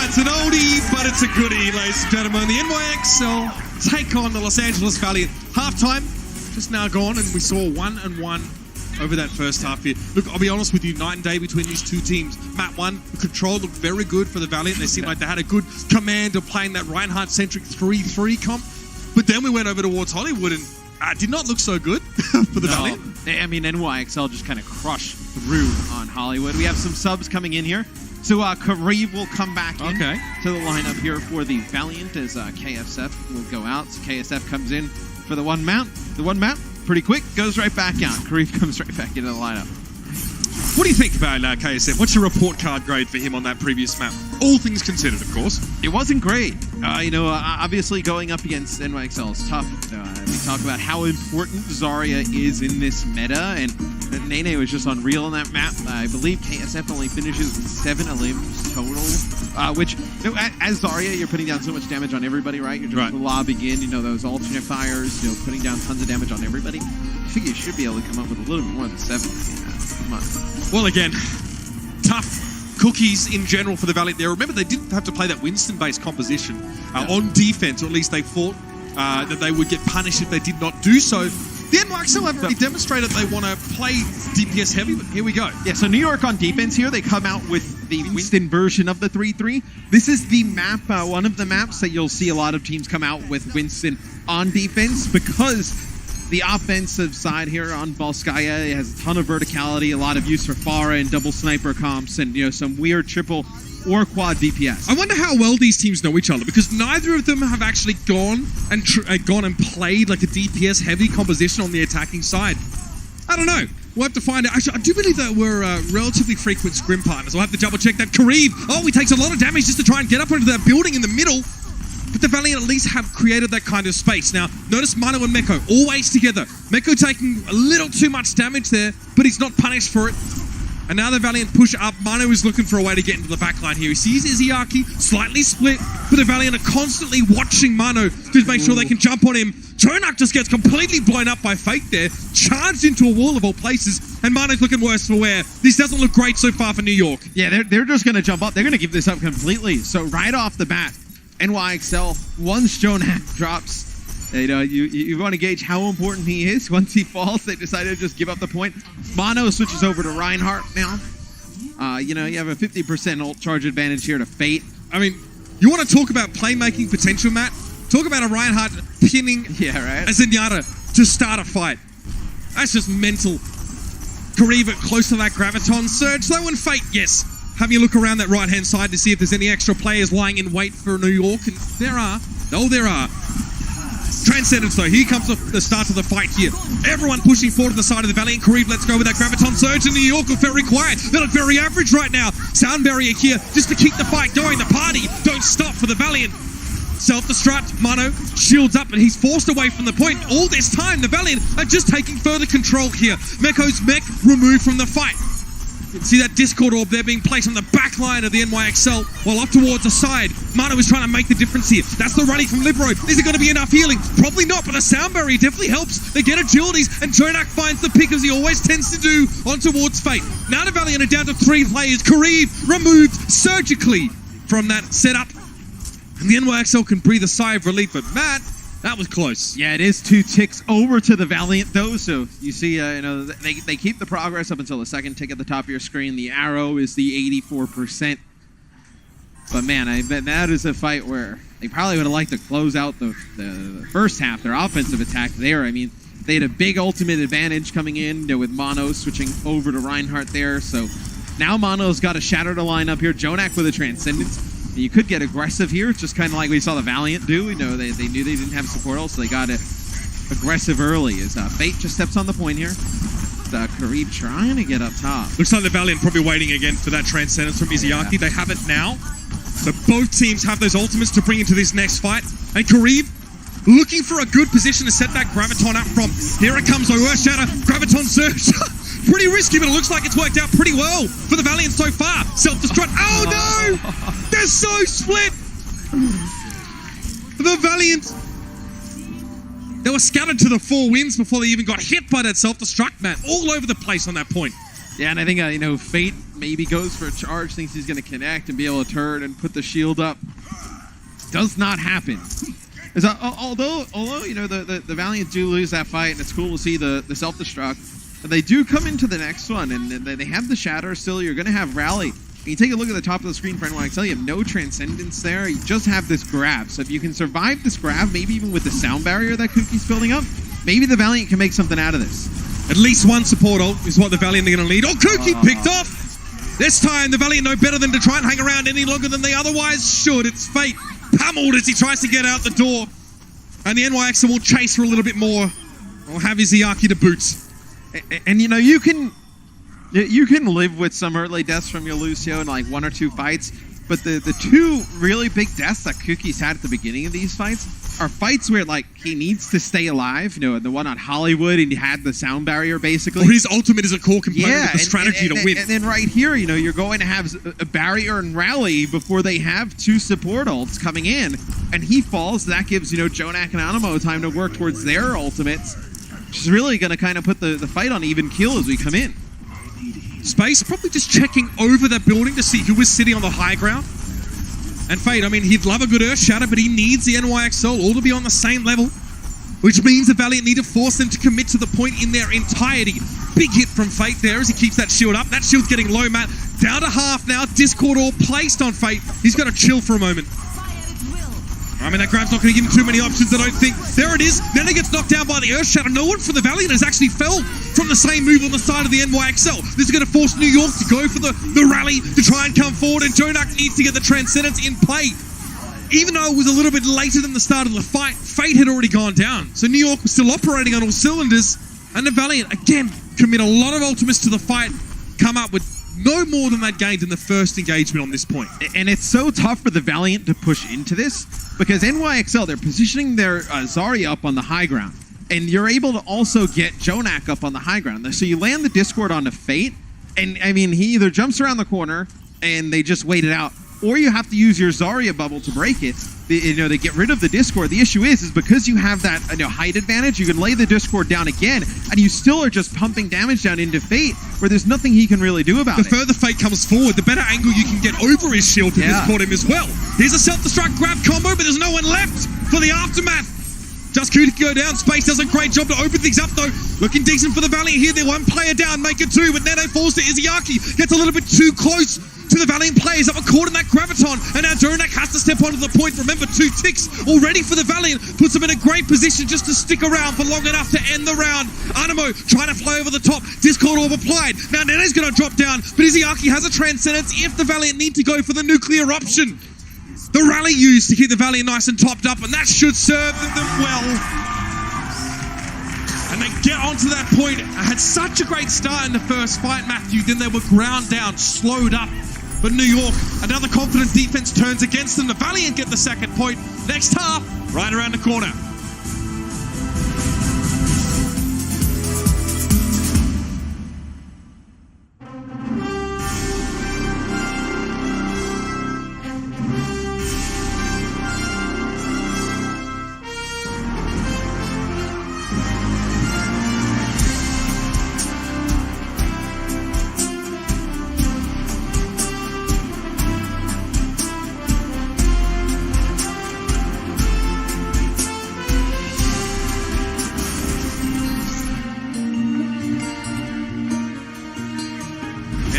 It's an oldie, but it's a goodie, ladies and gentlemen. The NYXL take on the Los Angeles Valiant. Halftime just now gone, and we saw 1-1 over that first half here. Look, I'll be honest with you, night and day between these two teams. Map 1, the control looked very good for the Valiant. They seemed like they had a good command of playing that Reinhardt-centric 3-3 comp. But then we went over towards Hollywood, and did not look so good for the Valiant. I mean, NYXL just kind of crushed through on Hollywood. We have some subs coming in here. So Kareev will come back in to the lineup here for the Valiant as KSF will go out. So KSF comes in for the one map. The one map, pretty quick, goes right back out. Kareev comes right back into the lineup. What do you think about KSF? What's your report card grade for him on that previous map? All things considered, of course. It wasn't great. Obviously going up against NYXL is tough. We talk about how important Zarya is in this meta, and Nene was just unreal on that map. I believe KSF only finishes with 7 elims total, which, as Zarya, you're putting down so much damage on everybody, right? You're just lobbing in, those alternate fires, putting down tons of damage on everybody. I think you should be able to come up with a little bit more than 7. Come on. Well, again, tough cookies in general for the Valiant there. Remember, they didn't have to play that Winston-based composition on defense, or at least they thought that they would get punished if they did not do so. The NYXL haven't really demonstrated they want to play DPS heavy, but here we go. Yeah, so New York on defense here, they come out with the Winston version of the 3-3. This is the map, one of the maps that you'll see a lot of teams come out with Winston on defense, because the offensive side here on Volskaya has a ton of verticality, a lot of use for Pharah and double sniper comps, and some weird triple or quad DPS. I wonder how well these teams know each other, because neither of them have actually gone and played like a DPS heavy composition on the attacking side. I don't know. We'll have to find out. Actually, I do believe that we're relatively frequent scrim partners. I'll have to double check that. Kareev, he takes a lot of damage just to try and get up into that building in the middle. But the Valiant at least have created that kind of space. Now, notice Mano and Meko always together. Meko taking a little too much damage there, but he's not punished for it. And now the Valiant push up. Mano is looking for a way to get into the backline here. He sees Izzyaki slightly split, but the Valiant are constantly watching Mano to make sure they can jump on him. Jjonak just gets completely blown up by Fate there, charged into a wall of all places, and Mano's looking worse for wear. This doesn't look great so far for New York. Yeah, they're just going to jump up. They're going to give this up completely. So right off the bat, NYXL, once Jjonak drops, you want to gauge how important he is. Once he falls, they decided to just give up the point. Mano switches over to Reinhardt now. You have a 50% ult charge advantage here to Fate. I mean, you want to talk about playmaking potential, Matt? Talk about a Reinhardt pinning a Zenyatta to start a fight. That's just mental. Kareev close to that Graviton surge. Though in Fate, yes. Having a look around that right-hand side to see if there's any extra players lying in wait for New York. And there are. Oh, there are. Transcendence, though. Here comes the start of the fight here. Everyone pushing forward to the side of the Valiant. Kareev, let's go with that Graviton surge. And New York look very quiet. They look very average right now. Sound barrier here just to keep the fight going. The party don't stop for the Valiant. Self-destruct, Mano shields up, and he's forced away from the point. All this time, the Valiant are just taking further control here. Meko's mech removed from the fight. You can see that Discord orb there being placed on the back line of the NYXL, while up towards the side. Mano is trying to make the difference here. That's the running from Libero. Is it going to be enough healing? Probably not, but the sound barrier definitely helps. They get agilities, and Jjonak finds the pick, as he always tends to do, on towards Fate. Now the Valiant are down to 3 players. Kareev removed surgically from that setup. And the NYXL can breathe a sigh of relief, but Matt, that was close. Yeah, it is 2 ticks over to the Valiant, though. So you see, they keep the progress up until the second tick at the top of your screen. The arrow is the 84%. But man, that is a fight where they probably would have liked to close out the first half, their offensive attack there. I mean, they had a big ultimate advantage coming in with Mono switching over to Reinhardt there. So now Mono's got to shatter the lineup here. Jjonak with a Transcendence. You could get aggressive here, just kind of like we saw the Valiant do. They knew they didn't have support ult, so they got it aggressive early. As Fate just steps on the point here. Karib trying to get up top. Looks like the Valiant probably waiting again for that Transcendence from Izayaki. They have it now. So both teams have those ultimates to bring into this next fight. And Karib looking for a good position to set that Graviton up from. Here it comes, though. Earth Shatter, Graviton Surge. Pretty risky, but it looks like it's worked out pretty well for the Valiant so far. Self-destruct. Oh no! They're so split! The Valiant, they were scattered to the four winds before they even got hit by that self-destruct, man. All over the place on that point. Yeah, and I think, you know, Fate maybe goes for a charge, thinks he's going to connect and be able to turn and put the shield up. Does not happen. Although you know, the Valiant do lose that fight, and it's cool to see the self-destruct. They do come into the next one, and they have the Shatter still. You're going to have Rally. And you take a look at the top of the screen for NYXL, you have no Transcendence there. You just have this grab. So if you can survive this grab, maybe even with the sound barrier that Cookie's building up, maybe the Valiant can make something out of this. At least one support ult is what the Valiant are going to lead. Oh, Kookie picked off! This time, the Valiant know better than to try and hang around any longer than they otherwise should. It's Fate pummeled as he tries to get out the door. And the NYXL will chase for a little bit more. Or have Izayaki to boots. And you know, you can live with some early deaths from your Lucio in like 1 or 2 fights, but the 2 really big deaths that Cookie's had at the beginning of these fights are fights where like he needs to stay alive. You know, the one on Hollywood, and he had the sound barrier basically. Or his ultimate is a core component of the strategy to win. And then right here, you know, you're going to have a barrier and Rally before they have 2 support ults coming in, and he falls. That gives, you know, Jjonak and Animo time to work towards their ultimates, which is really going to kind of put the fight on even keel as we come in. Space probably just checking over that building to see who was sitting on the high ground. And Fate, I mean, he'd love a good Earth Shatter, but he needs the NYXL all to be on the same level, which means the Valiant need to force them to commit to the point in their entirety. Big hit from Fate there as he keeps that shield up. That shield's getting low, Matt. Down to half now. Discord all placed on Fate. He's got to chill for a moment. I mean, that grab's not going to give him too many options, I don't think. There it is. Then he gets knocked down by the Earth Shatter. No one for the Valiant has actually fell from the same move on the side of the NYXL. This is going to force New York to go for the rally to try and come forward, and Jjonak needs to get the Transcendence in play. Even though it was a little bit later than the start of the fight, Fate had already gone down. So New York was still operating on all cylinders, and the Valiant, again, commit a lot of ultimates to the fight, come up with no more than that gained in the first engagement on this point. And it's so tough for the Valiant to push into this, because NYXL, they're positioning their Zarya up on the high ground, and you're able to also get Jjonak up on the high ground. So you land the Discord onto Fate, and I mean, he either jumps around the corner and they just wait it out, or you have to use your Zarya bubble to break it. You know, to get rid of the Discord. The issue is because you have that, you know, height advantage, you can lay the Discord down again, and you still are just pumping damage down into Fate, where there's nothing he can really do about it. The further Fate comes forward, the better angle you can get over his shield to Discord him as well. Here's a self-destruct grab combo, but there's no one left for the aftermath. Just Kuta can go down. Space does a great job to open things up, though. Looking decent for the Valiant here. They're 1 player down, make it 2, but Nene falls to Izayaki. Gets a little bit too close to the Valiant players that were caught in that Graviton, and now Jjonak has to step onto the point. Remember, 2 ticks already for the Valiant. Puts them in a great position just to stick around for long enough to end the round. Animo trying to fly over the top. Discord orb applied. Now Nene's going to drop down, but Izayaki has a Transcendence if the Valiant need to go for the nuclear option. The rally used to keep the Valiant nice and topped up, and that should serve them well. And they get onto that point. Had such a great start in the first fight, Matthew. Then they were ground down, slowed up. But New York, another confident defense turns against them. The Valiant get the second point. Next half, right around the corner.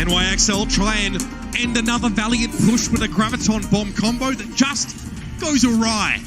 NYXL try and end another Valiant push with a Graviton bomb combo that just goes awry.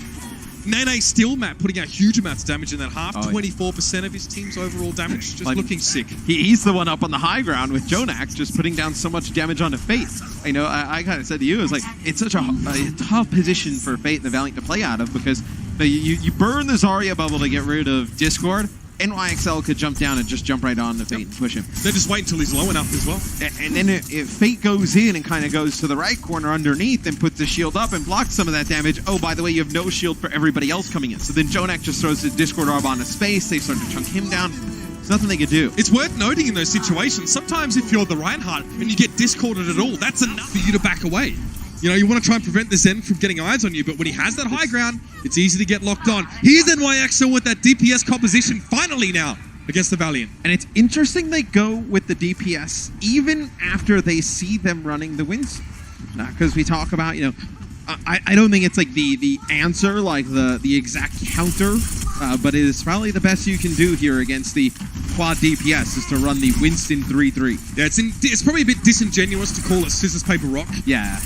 Nene still, Matt, putting out huge amounts of damage in that half. 24% of his team's overall damage, just looking sick. He's the one up on the high ground with Jjonak, just putting down so much damage onto Fate. You know, I kind of said to you, it's like, it's such a tough position for Fate and the Valiant to play out of, because you burn the Zarya bubble to get rid of Discord, NYXL could jump down and just jump right on the Fate and push him. They just wait until he's low enough as well. And then if Fate goes in and kind of goes to the right corner underneath and puts the shield up and blocks some of that damage, oh, by the way, you have no shield for everybody else coming in. So then Jjonak just throws the Discord Orb onto space. They start to chunk him down. There's nothing they could do. It's worth noting in those situations, sometimes if you're the Reinhardt and you get discorded at all, that's enough for you to back away. You know, you want to try and prevent the Zen from getting eyes on you, but when he has that high ground, it's easy to get locked on. Here's NYXL with that DPS composition finally now against the Valiant. And it's interesting they go with the DPS even after they see them running the wins. Because we talk about, you know, I don't think it's like the answer, like the exact counter, but it is probably the best you can do here against the quad DPS is to run the Winston 3-3. Yeah, it's probably a bit disingenuous to call it scissors, paper, rock. Yeah.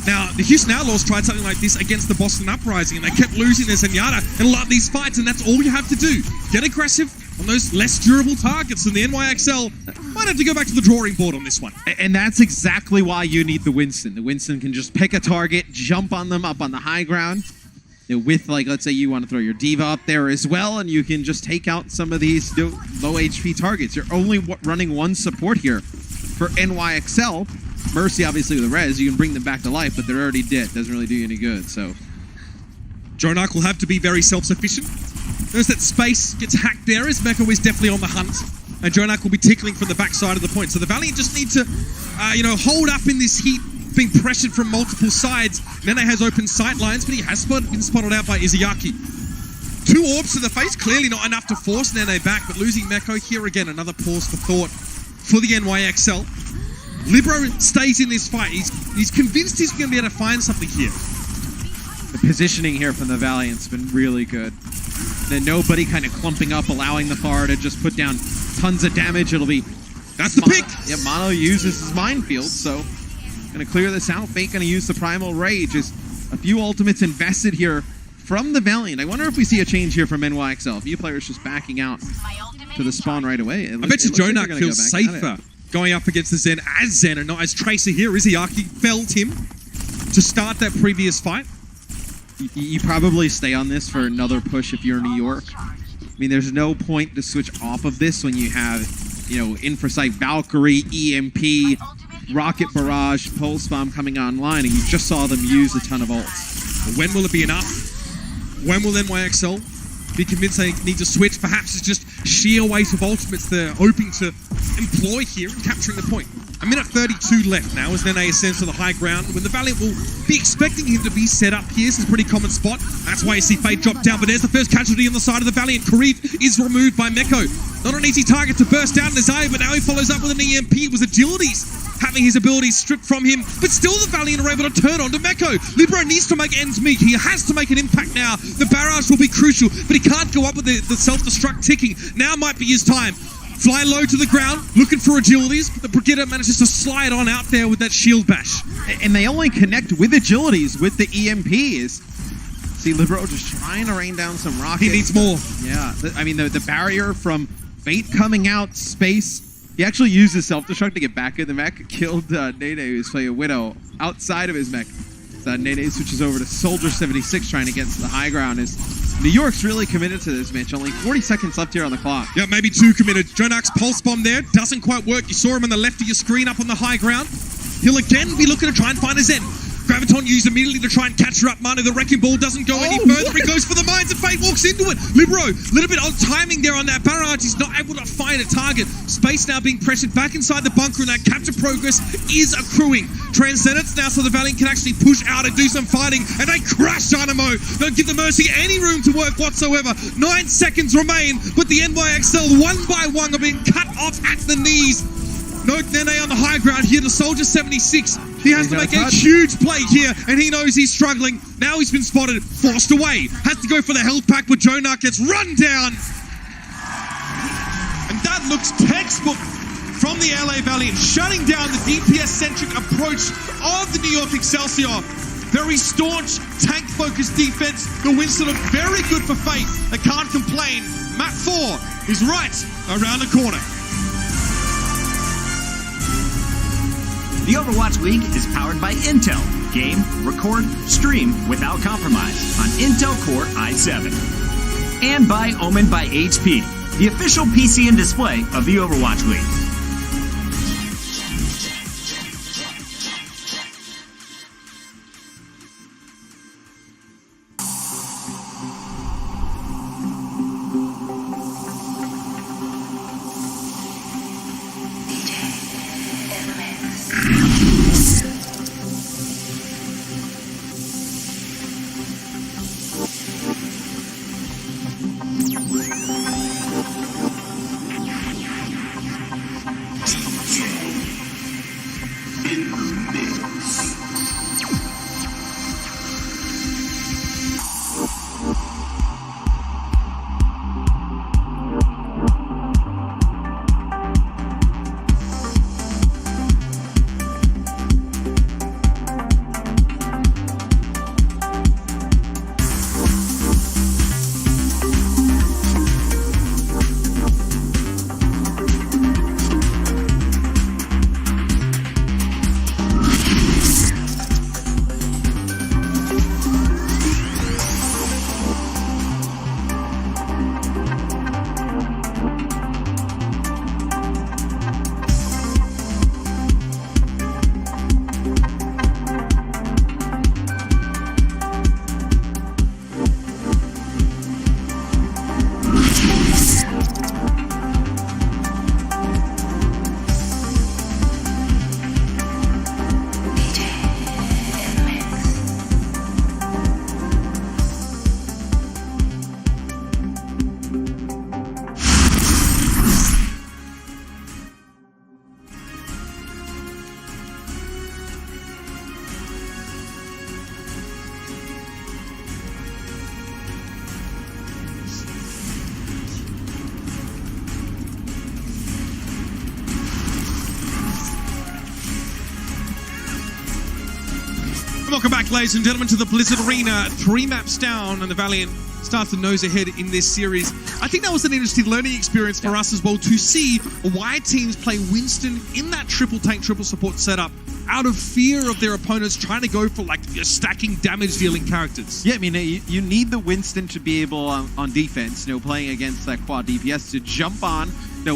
Now, the Houston Outlaws tried something like this against the Boston Uprising, and they kept losing their Zenyatta in a lot of these fights, and that's all you have to do. Get aggressive on those less durable targets, and the NYXL might have to go back to the drawing board on this one. And that's exactly why you need the Winston. The Winston can just pick a target, jump on them up on the high ground, you know, with, like, let's say you want to throw your Diva up there as well, and you can just take out some of these low HP targets. You're only running one support here for NYXL. Mercy, obviously, with the res, you can bring them back to life, but they're already dead. Doesn't really do you any good, so. Jjonak will have to be very self-sufficient. Notice that space gets hacked there as Meko is definitely on the hunt, and Jjonak will be tickling from the backside of the point. So the Valiant just need to, hold up in this heat, being pressured from multiple sides. Nene has open sight lines, but he has been spotted out by Izayaki. 2 orbs to the face, clearly not enough to force Nene back, but losing Meko here again, another pause for thought for the NYXL. Libero stays in this fight. He's convinced he's going to be able to find something here. The positioning here from the Valiant's been really good. Then nobody kind of clumping up, allowing the Thar to just put down tons of damage. It'll be... That's the pick! Yeah, Mono uses his minefield, so going to clear this out. Fate going to use the Primal Rage. Just a few ultimates invested here from the Valiant. I wonder if we see a change here from NYXL. A few players just backing out to the spawn right away. I bet you Jjonak feels safer going up against the Zen as Zen and not as Tracer here. Izayaki felled him to start that previous fight. You probably stay on this for another push if you're New York. I mean, there's no point to switch off of this when you have, you know, Infrasight, Valkyrie, EMP, Rocket Barrage, Pulse Bomb coming online, and you just saw them use a ton of ults. But when will it be enough? When will NYXL be convinced they need to switch? Perhaps it's just sheer weight of ultimates they're hoping to employ here and capturing the point. A minute 32 left now as Nene ascends to the high ground when the Valiant will be expecting him to be set up here. This is a pretty common spot. That's why you see Fate drop down, but there's the first casualty on the side of the Valiant. Karif is removed by Meko. Not an easy target to burst down in his eye, but now he follows up with an EMP. It was Agility's having his abilities stripped from him, but still the Valiant are able to turn on to Meko. Libero needs to make ends meet. He has to make an impact now. The barrage will be crucial, but he can't go up with the self-destruct ticking. Now might be his time. Fly low to the ground, looking for Agilities, but the Brigitte manages to slide on out there with that shield bash. And they only connect with Agilities with the EMPs. See Libero just trying to rain down some rockets. He needs more. Yeah, I mean, the barrier from Fate coming out, space. He actually used his self-destruct to get back in the mech, killed Nene, who's playing a Widow, outside of his mech. Nene switches over to Soldier 76, trying to get to the high ground. New York's really committed to this match. Only 40 seconds left here on the clock. Yeah, maybe 2 committed. Jjonak's pulse bomb there doesn't quite work. You saw him on the left of your screen up on the high ground. He'll again be looking to try and find a Zen. Graviton used immediately to try and catch her up. Mano, the Wrecking Ball doesn't go any further. He goes for the mines and Fate walks into it. Libero, a little bit on timing there on that barrage. He's not able to find a target. Space now being pressured back inside the bunker, and that capture progress is accruing. Transcendence now so the Valiant can actually push out and do some fighting, and they crush Dynamo. Don't give the Mercy any room to work whatsoever. 9 seconds remain, but the NYXL one by one are being cut off at the knees. No Nene on the high ground here to Soldier 76. He has to make a huge play here, and he knows he's struggling. Now he's been spotted, forced away. Has to go for the health pack, but Jjonak gets run down. And that looks textbook from the LA Valiant, shutting down the DPS-centric approach of the New York Excelsior. Very staunch, tank-focused defense. The wins look very good for Fate. They can't complain. Map 4 is right around the corner. The Overwatch League is powered by Intel. Game, record, stream without compromise on Intel Core i7. And by Omen by HP. the official PC and display of the Overwatch League. Welcome back, ladies and gentlemen, to the Blizzard Arena. 3 maps down, and the Valiant starts to nose ahead in this series. I think that was an interesting learning experience for us as well, to see why teams play Winston in that triple tank, triple support setup out of fear of their opponents trying to go for like stacking damage-dealing characters. Yeah, I mean, you need the Winston to be able on defense, playing against that quad DPS to jump on,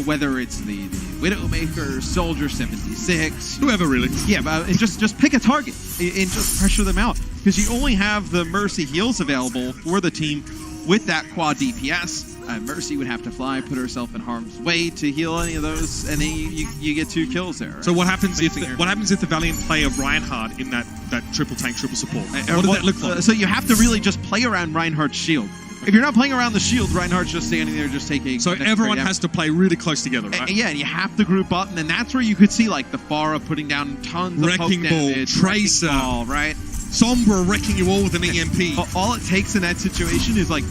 whether it's the Widowmaker, Soldier 76, whoever really. Yeah, but just pick a target and just pressure them out, because you only have the Mercy heals available for the team with that quad DPS. Mercy would have to fly, put herself in harm's way to heal any of those, and then you get 2 kills there. So what happens if the Valiant play a Reinhardt in that triple tank, triple support? What does that look like? So you have to really just play around Reinhardt's shield. If you're not playing around the shield, Reinhardt's just standing there, just taking. So everyone has to play really close together, right? Yeah, and you have to group up, and then that's where you could see like the Pharah putting down tons of Wrecking poke Ball, damage, Tracer, Wrecking Ball, right? Sombra wrecking you all with an EMP. All it takes in that situation is like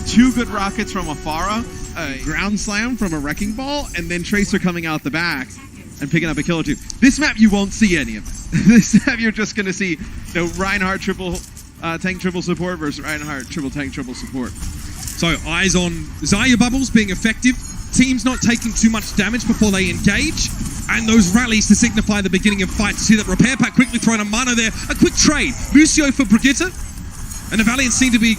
2 good rockets from a Pharah, a ground slam from a Wrecking Ball, and then Tracer coming out the back and picking up a kill or 2. This map, you won't see any of it. This map, you're just going to see Reinhardt triple tank, triple support versus Reinhardt triple tank, triple support. So eyes on Zarya bubbles being effective, teams not taking too much damage before they engage, and those rallies to signify the beginning of fight. To see that repair pack quickly thrown on Mano there, a quick trade. Lucio for Brigitte, and the Valiant seem to be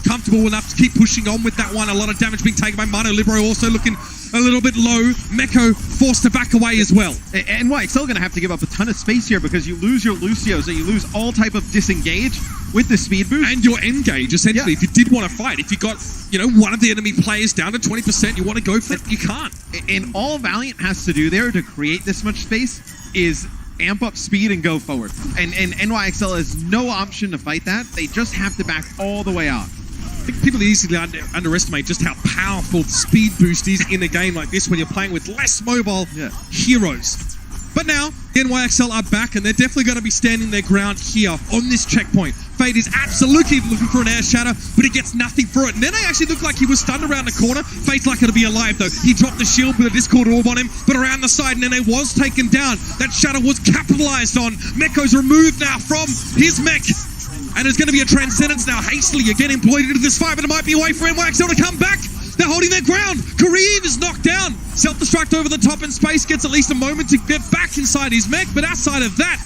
comfortable enough to keep pushing on with that one. A lot of damage being taken by Mano. Libero also looking a little bit low. Meko forced to back away as well. And NYXL going to have to give up a ton of space here, because you lose your Lucio, so you lose all type of disengage with the speed boost. And your engage, essentially. Yeah. If you did want to fight, if you got, one of the enemy players down to 20%, you want to go for it, you can't. And all Valiant has to do there to create this much space is amp up speed and go forward. And NYXL has no option to fight that. They just have to back all the way out. I think people easily underestimate just how powerful speed boost is in a game like this when you're playing with less mobile heroes. But now, the NYXL are back, and they're definitely going to be standing their ground here on this checkpoint. Fade is absolutely looking for an air shatter, but he gets nothing for it. Nene actually looked like he was stunned around the corner. Fade's lucky to be alive, though. He dropped the shield with a Discord orb on him, but around the side, Nene was taken down. That shatter was capitalized on. Meko's removed now from his mech. And there's going to be a Transcendence now, hastily again employed into this fight, but it might be a way for NYXL to come back. They're holding their ground. Kareem is knocked down. Self-destruct over the top in space, gets at least a moment to get back inside his mech, but outside of that,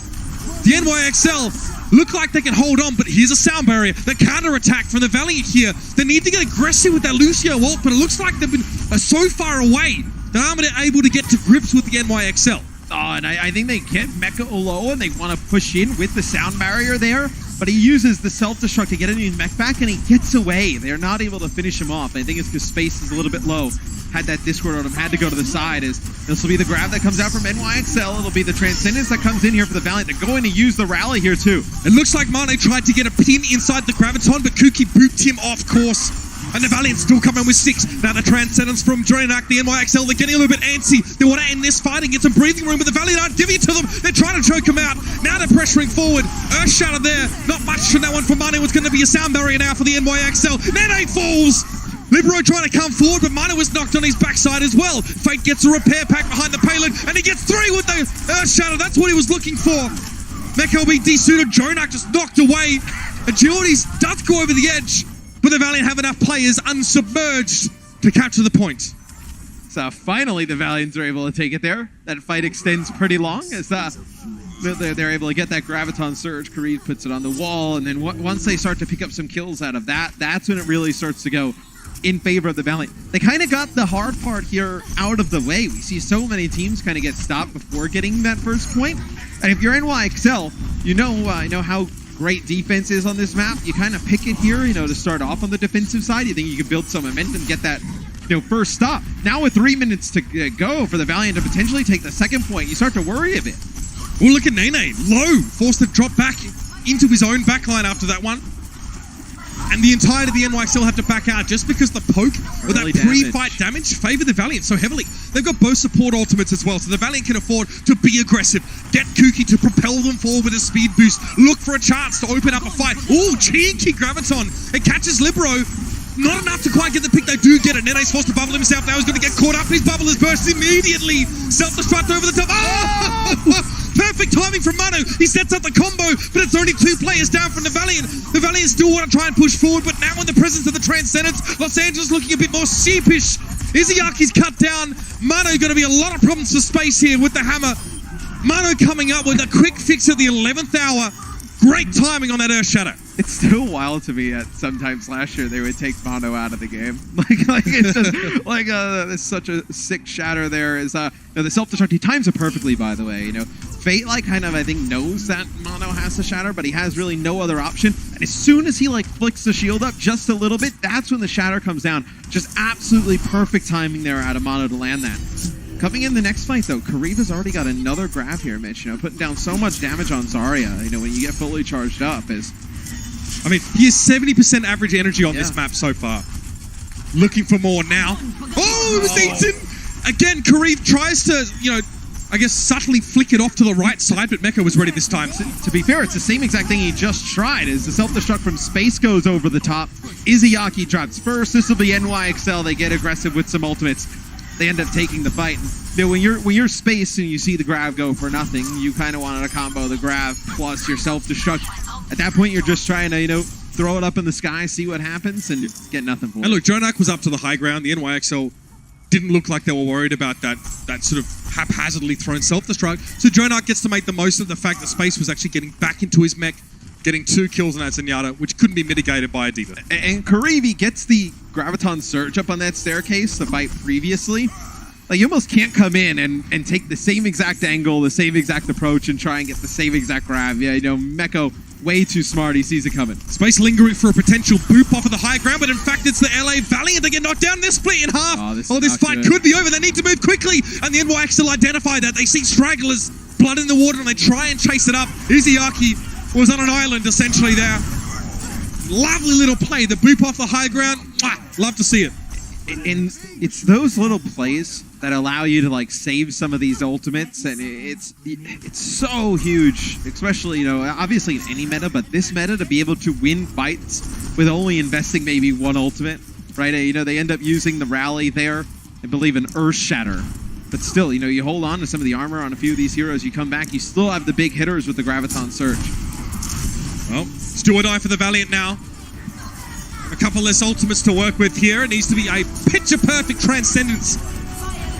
the NYXL look like they can hold on, but here's a sound barrier. The counter-attack from the Valiant here. They need to get aggressive with that Lucio ult, but it looks like they've been are so far away that aren't able to get to grips with the NYXL. Oh, and I think they get Mecha low and they want to push in with the sound barrier there, but he uses the self-destruct to get into his mech back and he gets away. They're not able to finish him off. I think it's because space is a little bit low. Had that Discord on him, had to go to the side. As this will be the grab that comes out from NYXL. It'll be the Transcendence that comes in here for the Valiant. They're going to use the rally here too. It looks like Mane tried to get a pin inside the Graviton, but Kuki booped him off course. And the Valiant still coming with 6. Now the Transcendence from Jjonak, the NYXL, they're getting a little bit antsy. They want to end this fight and get some breathing room, but the Valiant aren't giving it to them. They're trying to choke him out. Now they're pressuring forward. Earthshatter there. Not much from that one from Mane. Was going to be a sound barrier now for the NYXL. Nene falls. Libero trying to come forward, but Mane was knocked on his backside as well. Fate gets a repair pack behind the payload, and he gets 3 with the Earthshatter. That's what he was looking for. Mecha will be desuited. Jjonak just knocked away. Agilities does go over the edge, but the Valiant have enough players unsubmerged to capture the point. So finally the Valiants are able to take it there. That fight extends pretty long as they're able to get that Graviton Surge. Kareev puts it on the wall, and then once they start to pick up some kills out of that, that's when it really starts to go in favor of the Valiant. They kind of got the hard part here out of the way. We see so many teams kind of get stopped before getting that first point. And if you're NYXL, you know how great defense is on this map. You kind of pick it here, to start off on the defensive side. You think you can build some momentum, get that, first stop. Now with 3 minutes to go for the Valiant to potentially take the second point, you start to worry a bit. Well, look at Nene. Low, forced to drop back into his own backline after that one. And the entirety of the NYXL have to back out just because the poke or that pre-fight damage favor the Valiant so heavily. They've got both support ultimates as well, so the Valiant can afford to be aggressive, get Kuki to propel them forward with a speed boost, look for a chance to open up a fight. Oh, cheeky Graviton. It catches Libero. Not enough to quite get the pick. They do get it. Nene's forced to bubble himself. Now he's going to get caught up. His bubble has burst immediately. Self-destruct over the top. Oh! Perfect timing from Manu. He sets up the combo, but it's only 2 players down from the Valiant. The Valiant still want to try and push forward, but now in the presence of the Transcendence, Los Angeles looking a bit more sheepish. Iziaki's cut down. Manu going to be a lot of problems for space here with the hammer. Manu coming up with a quick fix at the 11th hour. Great timing on that Earthshatter. It's still wild to me that sometimes last year they would take Mono out of the game. Like it's just it's such a sick shatter there. Is the self-destruct, he times it perfectly, by the way. Fate kind of I think knows that Mono has to shatter, but he has really no other option. And as soon as he flicks the shield up just a little bit, that's when the shatter comes down. Just absolutely perfect timing there out of Mono to land that. Coming in the next fight, though, Kareev has already got another grab here, Mitch. Putting down so much damage on Zarya, when you get fully charged up. He has 70% average energy on this map so far. Looking for more now. Oh, it was eaten! Again, Kareev tries to, I guess subtly flick it off to the right side, but Mecha was ready this time. To be fair, it's the same exact thing he just tried. As the self-destruct from space goes over the top, Iziaki drops first. This will be NYXL. They get aggressive with some ultimates. They end up taking the fight. When you're space and you see the grab go for nothing, you kind of wanted to combo the grab plus your self-destruct. At that point, you're just trying to, throw it up in the sky, see what happens, and get nothing for it. And look, Jjonak was up to the high ground. The NYXL didn't look like they were worried about that sort of haphazardly thrown self-destruct. So Jjonak gets to make the most of the fact that Space was actually getting back into his mech, getting 2 kills on that Zenyatta, which couldn't be mitigated by a D.Va. And Kareev gets the Graviton Surge up on that staircase, the fight previously. You almost can't come in and take the same exact angle, the same exact approach, and try and get the same exact grab. Meko, way too smart. He sees it coming. Space lingering for a potential boop off of the high ground, but in fact, it's the LA Valiant. They get knocked down. They're split in half. This fight could be over. They need to move quickly. And the NYXL identify that. They see stragglers, blood in the water, and they try and chase it up. Iziaki was on an island, essentially, there. Lovely little play. The boop off the high ground. Mwah, love to see it. And it's those little plays that allow you to save some of these ultimates, and it's so huge, especially obviously in any meta, but this meta, to be able to win fights with only investing maybe 1 ultimate, right? They end up using the rally there, I believe an Earthshatter, but still, you hold on to some of the armor on a few of these heroes, you come back, you still have the big hitters with the Graviton Surge. Well, it's do or die for the Valiant now. A couple less ultimates to work with here. It needs to be a picture-perfect Transcendence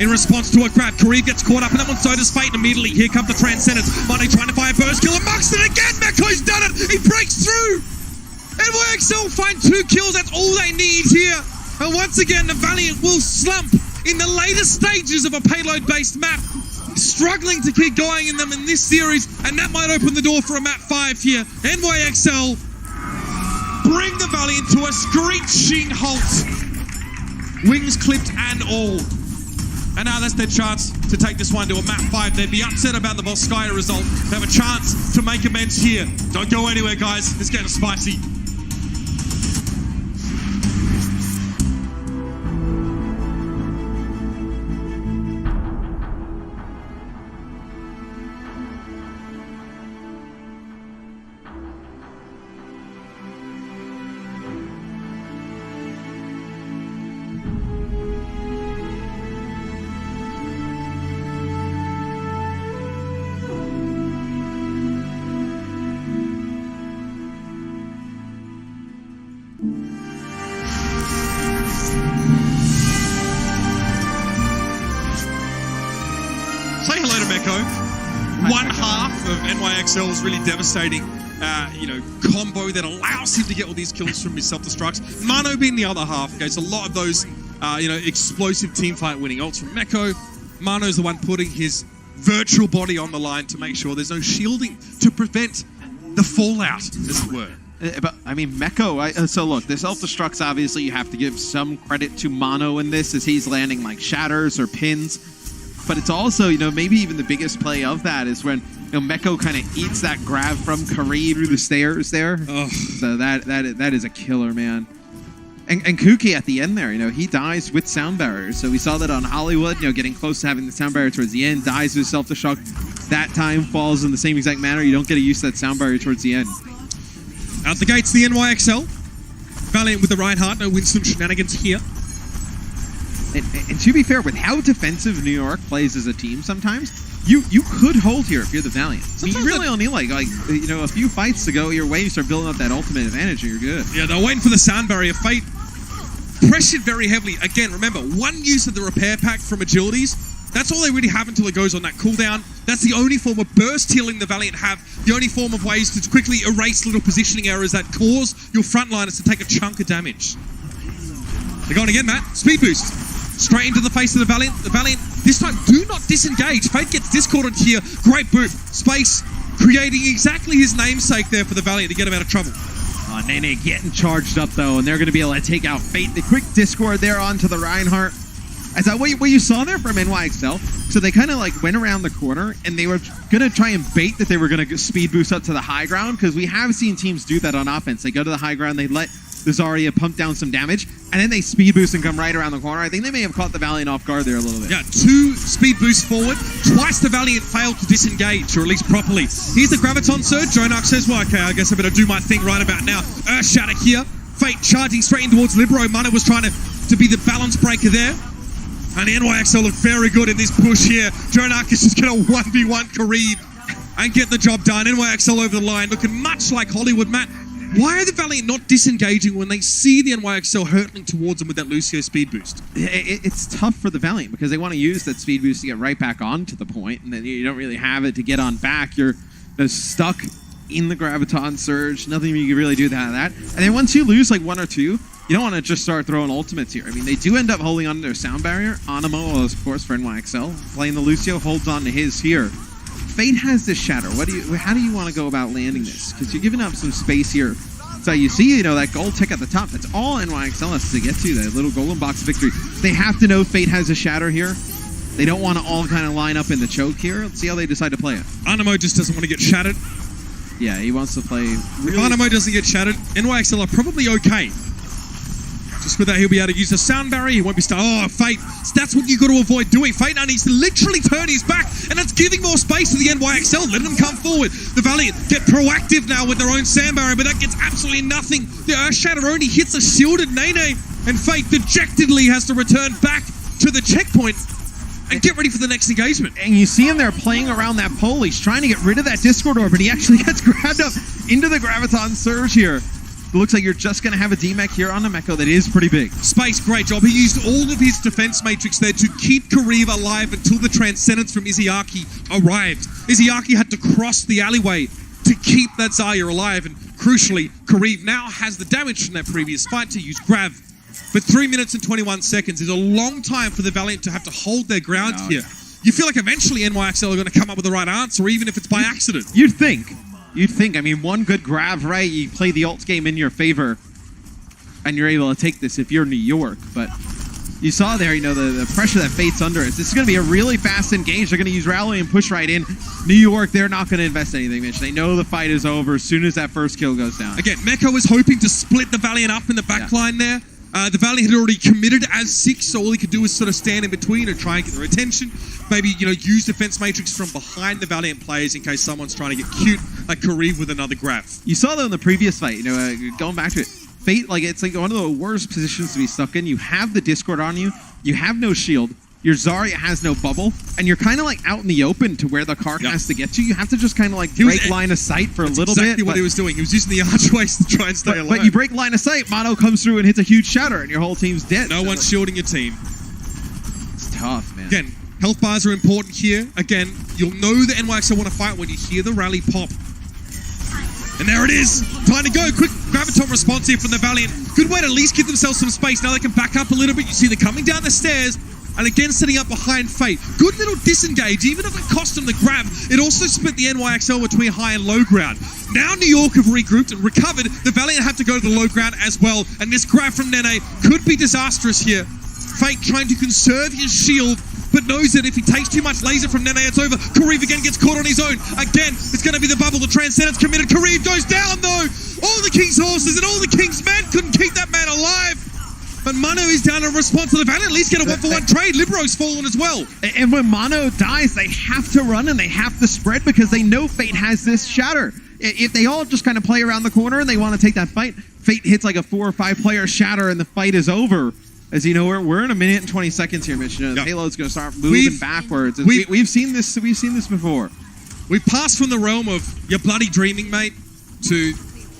in response to a grab. Kareev gets caught up, and that one so does Fate immediately. Here comes the Transcendence. Mane trying to fire a burst kill, and Muxed it again. Meko's done it. He breaks through. NYXL find 2 kills. That's all they need here. And once again, the Valiant will slump in the later stages of a payload-based map, struggling to keep going in them in this series, and that might open the door for a map 5 here. NYXL bring the Valiant to a screeching halt. Wings clipped and all. And now that's their chance to take this one to a map 5. They'd be upset about the Volskaya result. They have a chance to make amends here. Don't go anywhere, guys. It's getting spicy. Say hello to Meko. One half of NYXL's really devastating, combo that allows him to get all these kills from his self-destructs. Mano being the other half gets a lot of those, explosive teamfight winning ults from Meko. Mano's the one putting his virtual body on the line to make sure there's no shielding to prevent the fallout, as it were. But I mean, Meko. So look, the self-destructs. Obviously, you have to give some credit to Mano in this, as he's landing like shatters or pins. But it's also, maybe even the biggest play of that is when Meko kind of eats that grab from Kareem through the stairs there. Oh. So that is a killer, man. And Kuki at the end there, he dies with sound barrier. So we saw that on Hollywood, getting close to having the sound barrier towards the end, dies with self-destruct. That time falls in the same exact manner. You don't get to use that sound barrier towards the end. Out the gates, the NYXL. Valiant with the Reinhardt, no Winston shenanigans here. And to be fair, with how defensive New York plays as a team sometimes, you could hold here if you're the Valiant. You really only need a few fights to go your way. You start building up that ultimate advantage and you're good. Yeah, they're waiting for the sound barrier. Fate pressured very heavily. Again, remember, one use of the repair pack from Agilities, that's all they really have until it goes on that cooldown. That's the only form of burst healing the Valiant have. The only form of ways to quickly erase little positioning errors that cause your frontliners to take a chunk of damage. They're going again, Matt. Speed boost. Straight into the face of the Valiant. The Valiant, this time, do not disengage. Fate gets discorded here. Great boot. Space, creating exactly his namesake there for the Valiant to get him out of trouble. Nene getting charged up, though, and they're going to be able to take out Fate. The quick discord there onto the Reinhardt. Is that what you saw there from NYXL? So they kind of went around the corner, and they were going to try and bait that they were going to speed boost up to the high ground, because we have seen teams do that on offense. They go to the high ground, they let the Zarya pump down some damage, and then they speed boost and come right around the corner. I think they may have caught the Valiant off guard there a little bit. Yeah, 2 speed boosts forward. Twice the Valiant failed to disengage, or at least properly. Here's the Graviton Surge. Jjonak says, well, okay, I guess I better do my thing right about now. Earthshatter here. Fate charging straight in towards Libero. Mana was trying to be the balance breaker there. And the NYXL look very good in this push here. Jjonak is just going to 1v1 Kareem and get the job done. NYXL over the line, looking much like Hollywood, Matt. Why are the Valiant not disengaging when they see the NYXL hurtling towards them with that Lucio speed boost? It's tough for the Valiant because they want to use that speed boost to get right back onto the point, and then you don't really have it to get on back. You're stuck in the Graviton Surge. Nothing you can really do that. And then once you lose 1 or 2, you don't want to just start throwing ultimates here. I mean, they do end up holding on to their sound barrier. Animo, of course, for NYXL. Playing the Lucio, holds on to his here. Fate has this shatter. How do you want to go about landing this? Because you're giving up some space here. So you see, that gold tick at the top. That's all NYXL has to get to, that little golden box victory. They have to know Fate has a shatter here. They don't want to all kind of line up in the choke here. Let's see how they decide to play it. Animo just doesn't want to get shattered. Yeah, he wants to play really... If Animo doesn't get shattered, NYXL are probably okay. Just with that, he'll be able to use the sound barrier. He won't be stuck. Oh, Fate. That's what you got to avoid doing. Fate now needs to literally turn his back, and that's giving more space to the NYXL, letting them come forward. The Valiant get proactive now with their own sound barrier, but that gets absolutely nothing. The Earthshatter only hits a shielded Nene, and Fate dejectedly has to return back to the checkpoint and get ready for the next engagement. And you see him there playing around that pole. He's trying to get rid of that Discord orb, but he actually gets grabbed up into the Graviton Surge here. It looks like you're just going to have a DMEC here on the Meko that is pretty big. Space, great job. He used all of his defense matrix there to keep Kariv alive until the transcendence from Izayaki arrived. Izayaki had to cross the alleyway to keep that Zarya alive, and crucially, Kariv now has the damage from that previous fight to use Grav But 3 minutes and 21 seconds is a long time for the Valiant to have to hold their ground here. You feel like eventually NYXL are going to come up with the right answer, even if it's by accident. You'd think. I mean, one good grab, right? You play the ult game in your favor, and you're able to take this if you're New York. But you saw there, the pressure that Fate's under it. This is going to be a really fast engage. They're going to use Rally and push right in. New York, they're not going to invest anything, Mitch. They know the fight is over as soon as that first kill goes down. Again, Meko was hoping to split the Valiant up in the back line there. The Valiant had already committed as 6, so all he could do was sort of stand in between and try and get their attention. Maybe, use defense matrix from behind the Valiant players in case someone's trying to get cute, like Kareev with another grab. You saw though in the previous fight, going back to it, Fate, it's like one of the worst positions to be stuck in. You have the Discord on you, you have no shield, your Zarya has no bubble, and you're kind of like out in the open to where the car has to get to. You have to just kind of like break line of sight for a little bit. Exactly what he was doing. He was using the archways to try and stay alive. But you break line of sight, Mono comes through and hits a huge shatter, and your whole team's dead. No one's shielding your team. It's tough, man. Again, health bars are important here. Again, you'll know the NYXL want to fight when you hear the rally pop. And there it is. Time to go. Quick graviton response here from the Valiant. Good way to at least give themselves some space. Now they can back up a little bit. You see they're coming down the stairs. And again, setting up behind Fate. Good little disengage. Even if it cost them the grab, it also split the NYXL between high and low ground. Now New York have regrouped and recovered. The Valiant have to go to the low ground as well. And this grab from Nene could be disastrous here. Fate trying to conserve his shield, but knows that if he takes too much laser from Nene, it's over. Kareev again gets caught on his own. Again, it's going to be the bubble. The Transcendence committed. Kareev goes down, though. All the King's horses and all the King's men couldn't keep that man alive. But Mono is down in response to the Valiant. At least get a 1-for-1 trade. Libro's fallen as well. And when Mono dies, they have to run and they have to spread because they know Fate has this shatter. If they all just kind of play around the corner and they want to take that fight, Fate hits like a 4 or 5 player shatter and the fight is over. As you know, we're in 1 minute and 20 seconds here, Mitch. The payload's going to start moving backwards. We've seen this. We've seen this before. We've passed from the realm of you're bloody dreaming, mate, to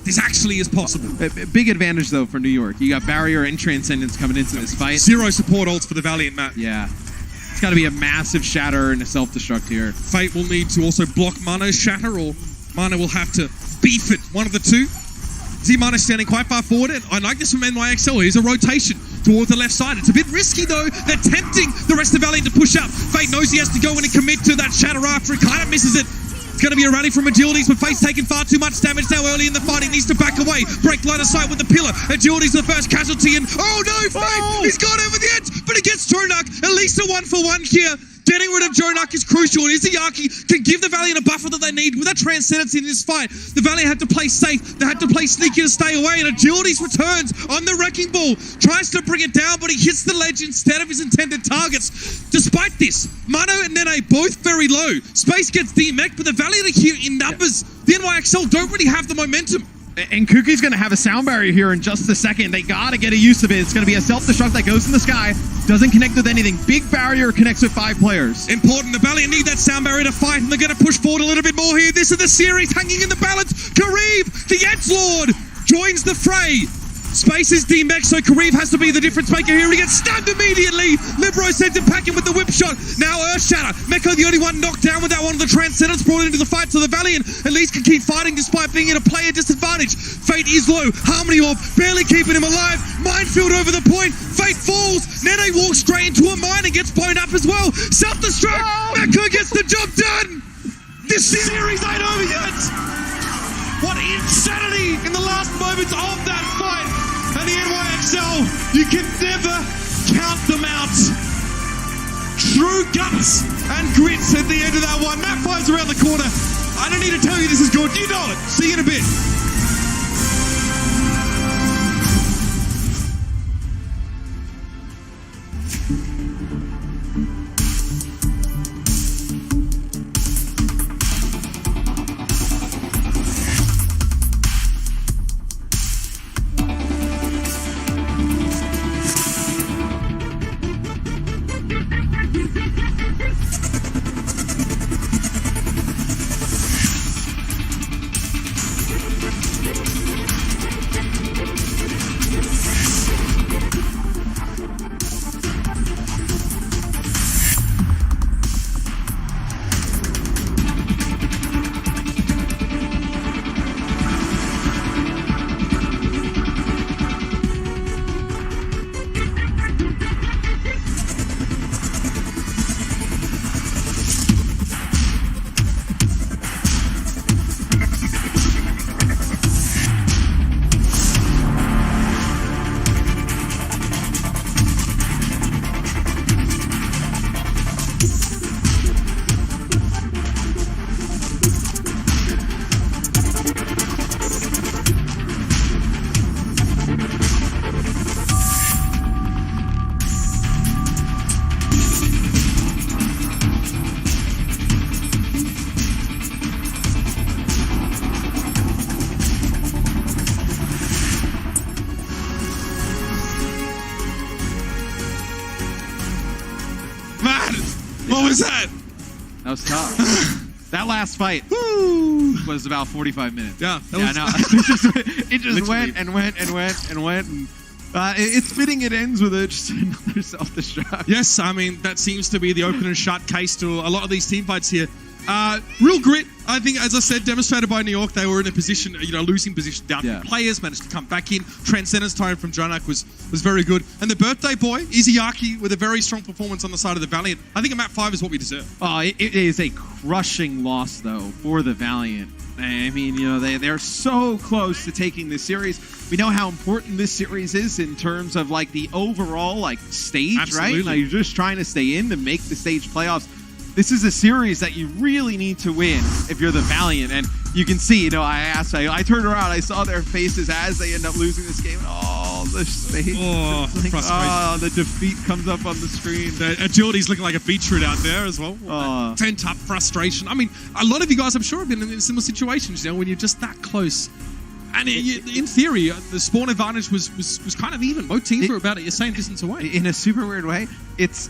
this actually is possible. Big advantage though for New York. You got Barrier and Transcendence coming into this fight. 0 support ults for the Valiant, Matt. Yeah, it's got to be a massive shatter and a self-destruct here. Fate will need to also block Mano's shatter, or Mano will have to beef it. One of the two. See Mano standing quite far forward, and I like this from NYXL. Here's a rotation towards the left side. It's a bit risky though. They're tempting the rest of Valiant to push up. Fate knows he has to go in and commit to that shatter after it kind of misses it. It's going to be a rally from Agilities, but Fate's taking far too much damage now early in the fight. He needs to back away. Break line of sight with the pillar. Agilities the first casualty, and oh no, Fate! He's gone over the edge, but he gets Jjonak. At least a 1-for-1 here. Getting rid of Jjonak is crucial, and Izayaki can give the Valiant a buffer that they need. With that Transcendence in this fight, the Valiant had to play safe. They had to play sneaky to stay away, and Agilities returns on the Wrecking Ball. Tries to bring it down, but he hits the ledge instead of his intended targets. Despite this, Mano and Nene both very low. Space gets DMEC, but the Valiant are here in numbers. The NYXL don't really have the momentum. And Kuki's going to have a sound barrier here in just a second. They got to get a use of it. It's going to be a self-destruct that goes in the sky. Doesn't connect with anything. Big barrier connects with 5 players. Important. The Valiant need that sound barrier to fight, and they're going to push forward a little bit more here. This is the series hanging in the balance. Kareev, the Edgelord, joins the fray. Space is DMEC, so Kareev has to be the difference maker here. He gets stabbed immediately. Libro sends him packing with the whip shot. Now Earthshatter. Meko the only one knocked down with that one of the Transcendence brought into the fight, so the Valiant at least can keep fighting despite being at a player disadvantage. Fate is low. Harmony Orb barely keeping him alive. Minefield over the point. Fate falls. Nene walks straight into a mine and gets blown up as well. Self-destruct. Meko gets the job done. This series ain't over yet. What insanity in the last moments of that fight. And the NYXL, you can never count them out. True guts and grits at the end of that one. Map 5's around the corner. I don't need to tell you this is good. You know it. See you in a bit. What was that? That was tough. That last fight was about 45 minutes. Yeah, that Yeah, was... no, it just Literally. went and went and went and went. And, it's fitting it ends with just another self-destruct. Yes, I mean, that seems to be the open and shut case to a lot of these team fights here. Real grit, I think, as I said, demonstrated by New York. They were in a position, losing position down Yeah. from players, managed to come back in. Transcendence time from Jjonak was very good. And the birthday boy, Izayaki, with a very strong performance on the side of the Valiant. I think a map 5 is what we deserve. Oh, it is a crushing loss, though, for the Valiant. I mean, they're so close to taking this series. We know how important this series is in terms of, like, the overall, like, stage, Absolutely. right? Like, you're just trying to stay in to make the stage playoffs. This is a series that you really need to win if you're the Valiant. And you can see, I turned around, I saw their faces as they end up losing this game. Oh, the face. Oh, the frustration. Oh, the defeat comes up on the screen. The agility's looking like a beetroot out there as well. Oh. Pent up frustration. I mean, a lot of you guys, I'm sure, have been in similar situations, when you're just that close. And in theory, the spawn advantage was kind of even. Both teams were about the same distance away. In a super weird way, it's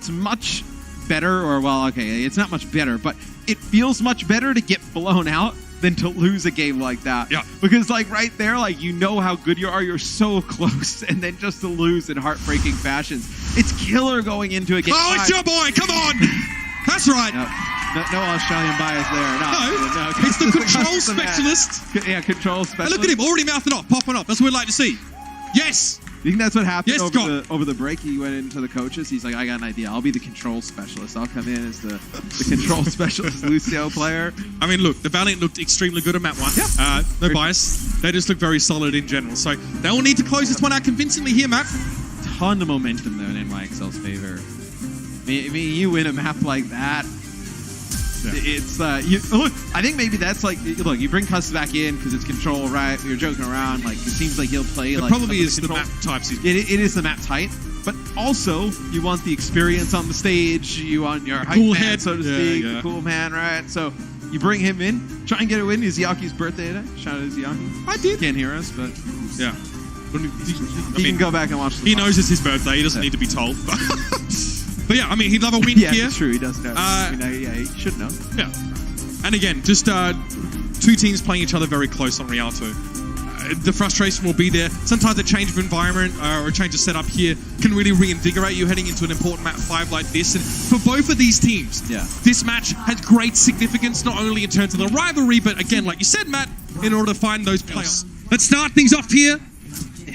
much better, or well, okay, it's not much better, but it feels much better to get blown out than to lose a game like that. Yeah. Because like right there, like you know how good you are, you're so close, and then just to lose in heartbreaking fashions. It's killer going into a game. Oh, it's your boy! Come on! That's right. No Australian bias there. No, It's the control Custom ad. specialist. Yeah, control And specialist. look at him, already mouthing off, popping up. That's what we'd like to see. Yes! You think that's what happened Yes, over the break? He went into the coaches. He's like, I got an idea. I'll be the control specialist. I'll come in as the control specialist, Lucio player. I mean, look, the Valiant looked extremely good at map 1. Yeah. No bias. They just look very solid in general. So they will need to close this one out convincingly here, Matt. Ton of momentum though in NYXL's favor. I mean, you win a map like that. Yeah. It's look. I think maybe that's like look. You bring Cus back in because it's control, right? You're joking around. Like it seems like he'll play. It Like probably some of is the control. map types. It is the map type, but also you want the experience on the stage. You want your hype Cool man, head. so to Yeah, speak, yeah. the cool man, right? So you bring him in, try and get a win. Izayaki's birthday today. Shout out Izayaki. I did. Can't hear us, but Yeah. he can go back and watch. He knows it's his birthday. He doesn't need to be told. But yeah, I mean, he'd love a win Yeah, here. it's true. He does know. Yeah, he should know. Yeah. And again, just two teams playing each other very close on Rialto. The frustration will be there. Sometimes a change of environment or a change of setup here can really reinvigorate you heading into an important map 5 like this. And for both of these teams, this match has great significance, not only in terms of the rivalry, but again, like you said, Matt, in order to find those playoffs. Let's start things off here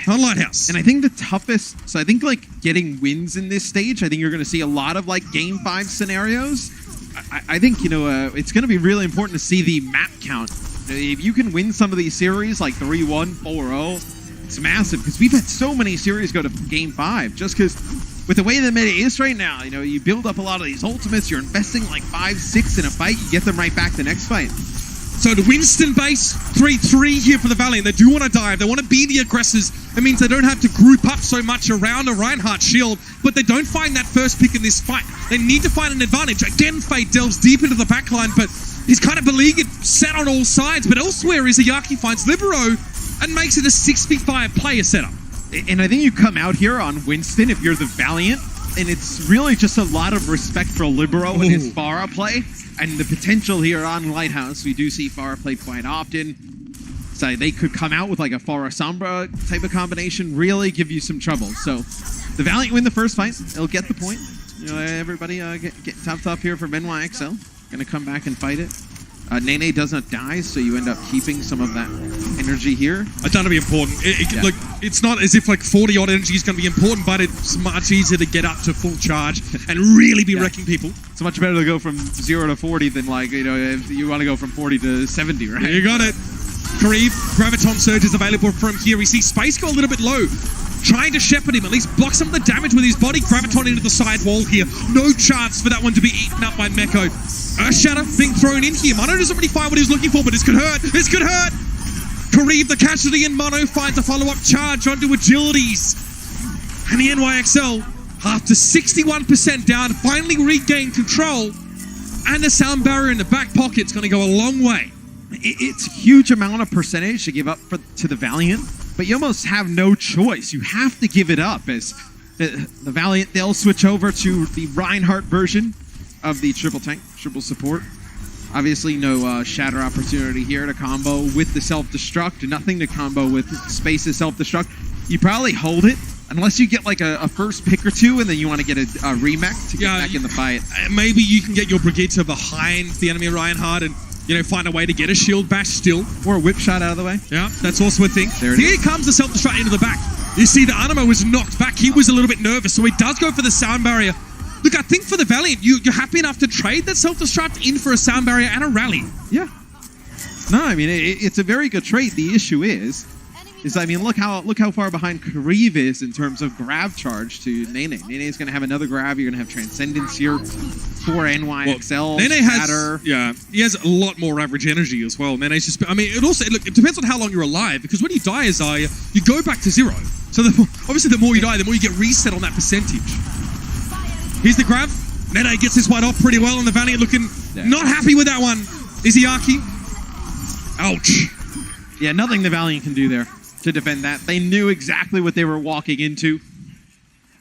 on Lighthouse. And I think the toughest, so I think like getting wins in this stage, I think you're going to see a lot of like game 5 scenarios. I think, it's going to be really important to see the map count. If you can win some of these series like 3-1, 4-0, it's massive because we've had so many series go to game 5 just because with the way the meta is right now, you build up a lot of these ultimates, you're investing like 5-6 in a fight, you get them right back the next fight. So the Winston base, 3-3 here for the Valiant. They do want to dive. They want to be the aggressors. It means they don't have to group up so much around a Reinhardt shield, but they don't find that first pick in this fight. They need to find an advantage. Again, Fate delves deep into the backline, but he's kind of beleaguered, set on all sides. But elsewhere, Izayaki finds Libero and makes it a 6v5 player setup. And I think you come out here on Winston if you're the Valiant, and it's really just a lot of respect for Libero and his Pharah play. And the potential here on Lighthouse, we do see Pharah play quite often. So they could come out with like a Pharah Sombra type of combination, really give you some trouble. So the Valiant win the first fight. They'll get the point. Everybody get topped up here for NYXL. Gonna come back and fight it. Nene does not die, so you end up keeping some of that energy here. I thought it'd be important. Like, it's not as if like 40 odd energy is going to be important, but it's much easier to get up to full charge and really be wrecking people. It's much better to go from 0 to 40 than like, if you want to go from 40 to 70, right? You got it. Kareev, Graviton Surge is available from here. We see Space go a little bit low. Trying to shepherd him, at least block some of the damage with his body. Graviton into the side wall here. No chance for that one to be eaten up by Meko. Earthshatter being thrown in here. Mono doesn't really find what he's looking for, but this could hurt. This could hurt. Kareev, the casualty, and Mono finds a follow-up charge onto Agilities. And the NYXL, after 61% down, finally regain control. And the sound barrier in the back pocket's going to go a long way. It's a huge amount of percentage to give up to the Valiant, but you almost have no choice. You have to give it up as the Valiant, they'll switch over to the Reinhardt version. of the triple tank, triple support. Obviously, no shatter opportunity here to combo with the self-destruct. Nothing to combo with Space's self-destruct. You probably hold it, unless you get like a first pick or two, and then you want to get a remech to get back in the fight. Maybe you can get your Brigitte behind the enemy Reinhardt and, you know, find a way to get a shield bash still. Or a whip shot out of the way. Yeah, that's also a thing. There it Here is. comes the self-destruct into the back. You see the Anima was knocked back. He was a little bit nervous, so he does go for the sound barrier. Look, I think for the Valiant, you're happy enough to trade that self-destruct in for a sound barrier and a rally. Yeah. No, I mean, it's a very good trade. The issue is I mean, look how far behind Kariv is in terms of grab charge to Nene. Nene's going to have another grab. You're going to have Transcendence here for NYXL. Nene Shatter. he has a lot more average energy as well. Nene's just, I mean, it depends on how long you're alive, because when you die, Isaiah, you go back to zero. So obviously the more you die, the more you get reset on that percentage. Here's the grab. Nene gets this one off pretty well, and the Valiant looking not happy with that one. Izayaki. Ouch. Yeah, nothing the Valiant can do there to defend that. They knew exactly what they were walking into.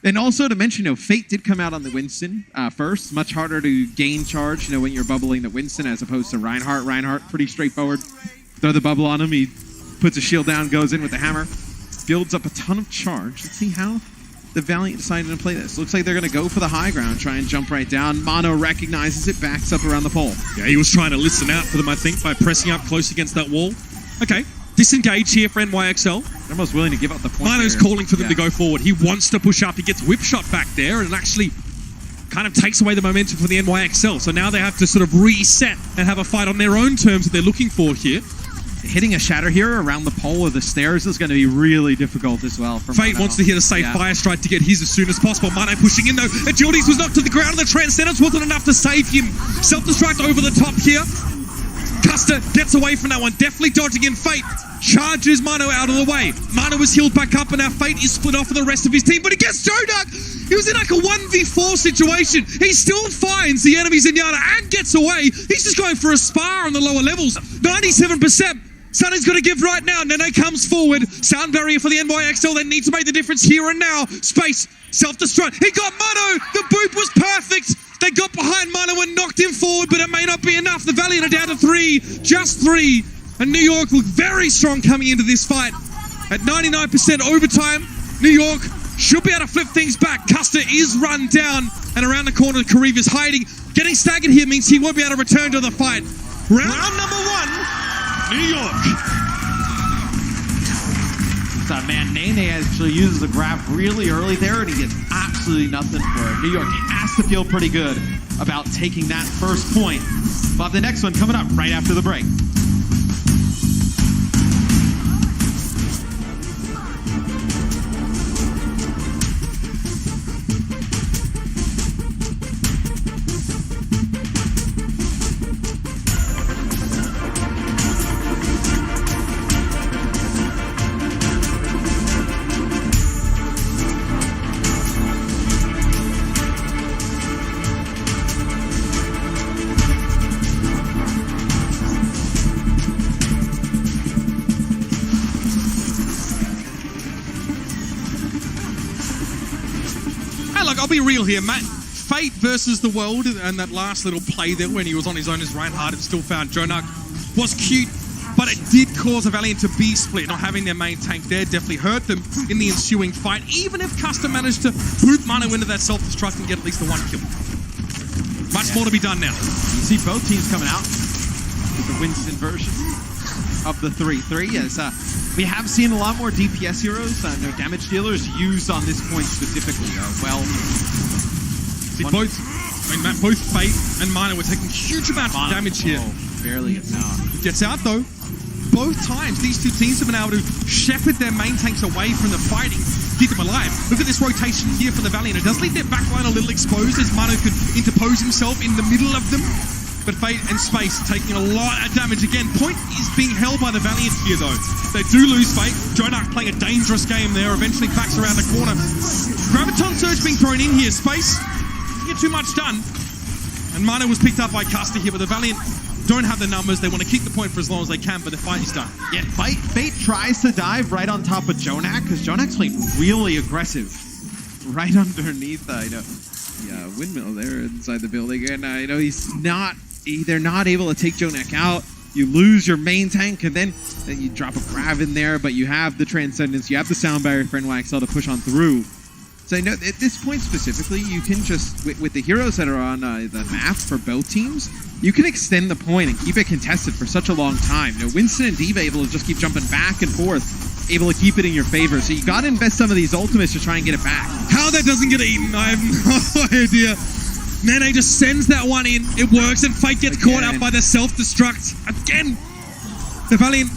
And also to mention, you know, Fate did come out on the Winston first. Much harder to gain charge, you know, when you're bubbling the Winston as opposed to Reinhardt. Reinhardt, pretty straightforward. Throw the bubble on him. He puts a shield down, goes in with the hammer. Builds up a ton of charge. Let's see how the Valiant decided to play this. Looks like they're going to go for the high ground, try and jump right down. Mono recognizes it, backs up around the pole. Yeah, he was trying to listen out for them, I think, by pressing up close against that wall. Okay, disengage here for NYXL. They're almost willing to give up the point. Mano's calling for them to go forward. He wants to push up. He gets whip shot back there, and it actually kind of takes away the momentum for the NYXL. So now they have to sort of reset and have a fight on their own terms that they're looking for here. Hitting a shatter here around the pole or the stairs is going to be really difficult as well. Fate wants to hit a safe fire strike to get his as soon as possible. Mano pushing in though. Agilities was knocked to the ground, and the Transcendence wasn't enough to save him. Self-destruct over the top here. Custer gets away from that one, definitely dodging in. Fate charges Mano out of the way. Mano was healed back up, and now Fate is split off with the rest of his team, but he gets Jjonak. He was in like a 1v4 situation. He still finds the enemies in Yana and gets away. He's just going for a spar on the lower levels. 97%. Sonny's got to give right now. Nene comes forward. Sound barrier for the NYXL. They need to make the difference here and now. Space. Self-destruct. He got Mano. The boop was perfect. They got behind Mano and knocked him forward, but it may not be enough. The Valiant are down to 3. Just 3. And New York look very strong coming into this fight. At 99% overtime, New York should be able to flip things back. Custer is run down, and around the corner, Kariv is hiding. Getting staggered here means he won't be able to return to the fight. Round number 1. New York. So, man, Nene actually uses the grab really early there, and he gets absolutely nothing for it. New York has to feel pretty good about taking that first point. We'll have the next one coming up right after the break. I'll be real here, Matt. Fate versus the world, and that last little play there when he was on his own as Reinhardt and still found Jjonak was cute, but it did cause a Valiant to be split. Not having their main tank there definitely hurt them in the ensuing fight, even if Custer managed to boot Mano into that self-destruct and get at least the 1 kill. Much more to be done now. You see both teams coming out with the Winston version of the 3-3. Yes, we have seen a lot more DPS heroes, no damage dealers, used on this point specifically. See, both Fate and Mano were taking huge amounts of damage here. Barely gets out. Gets out though. Both times these two teams have been able to shepherd their main tanks away from the fighting, keep them alive. Look at this rotation here for the Valiant. It does leave their backline a little exposed as Mano could interpose himself in the middle of them. But Fate and Space taking a lot of damage again. Point is being held by the Valiant here though. They do lose Fate. Jjonak playing a dangerous game there. Eventually backs around the corner. Graviton Surge being thrown in here. Space didn't get too much done. And Mano was picked up by Custer here, but the Valiant don't have the numbers. They want to keep the point for as long as they can, but the fight is done. Yeah, Fate tries to dive right on top of Jjonak, because Jjonak's playing really aggressive. Right underneath, the windmill there inside the building, and you know they're not able to take Jjonak out. You lose your main tank, and then you drop a grav in there, but you have the Transcendence, you have the sound barrier for NYXL to push on through. So I know at this point specifically, you can just, with the heroes that are on the map for both teams, you can extend the point and keep it contested for such a long time. You know, Winston and D.Va able to just keep jumping back and forth, able to keep it in your favor. So you got to invest some of these ultimates to try and get it back. How that doesn't get eaten, I have no idea. Nene just sends that one in, it works, and Fate gets caught out by the self-destruct. Again, the Valiant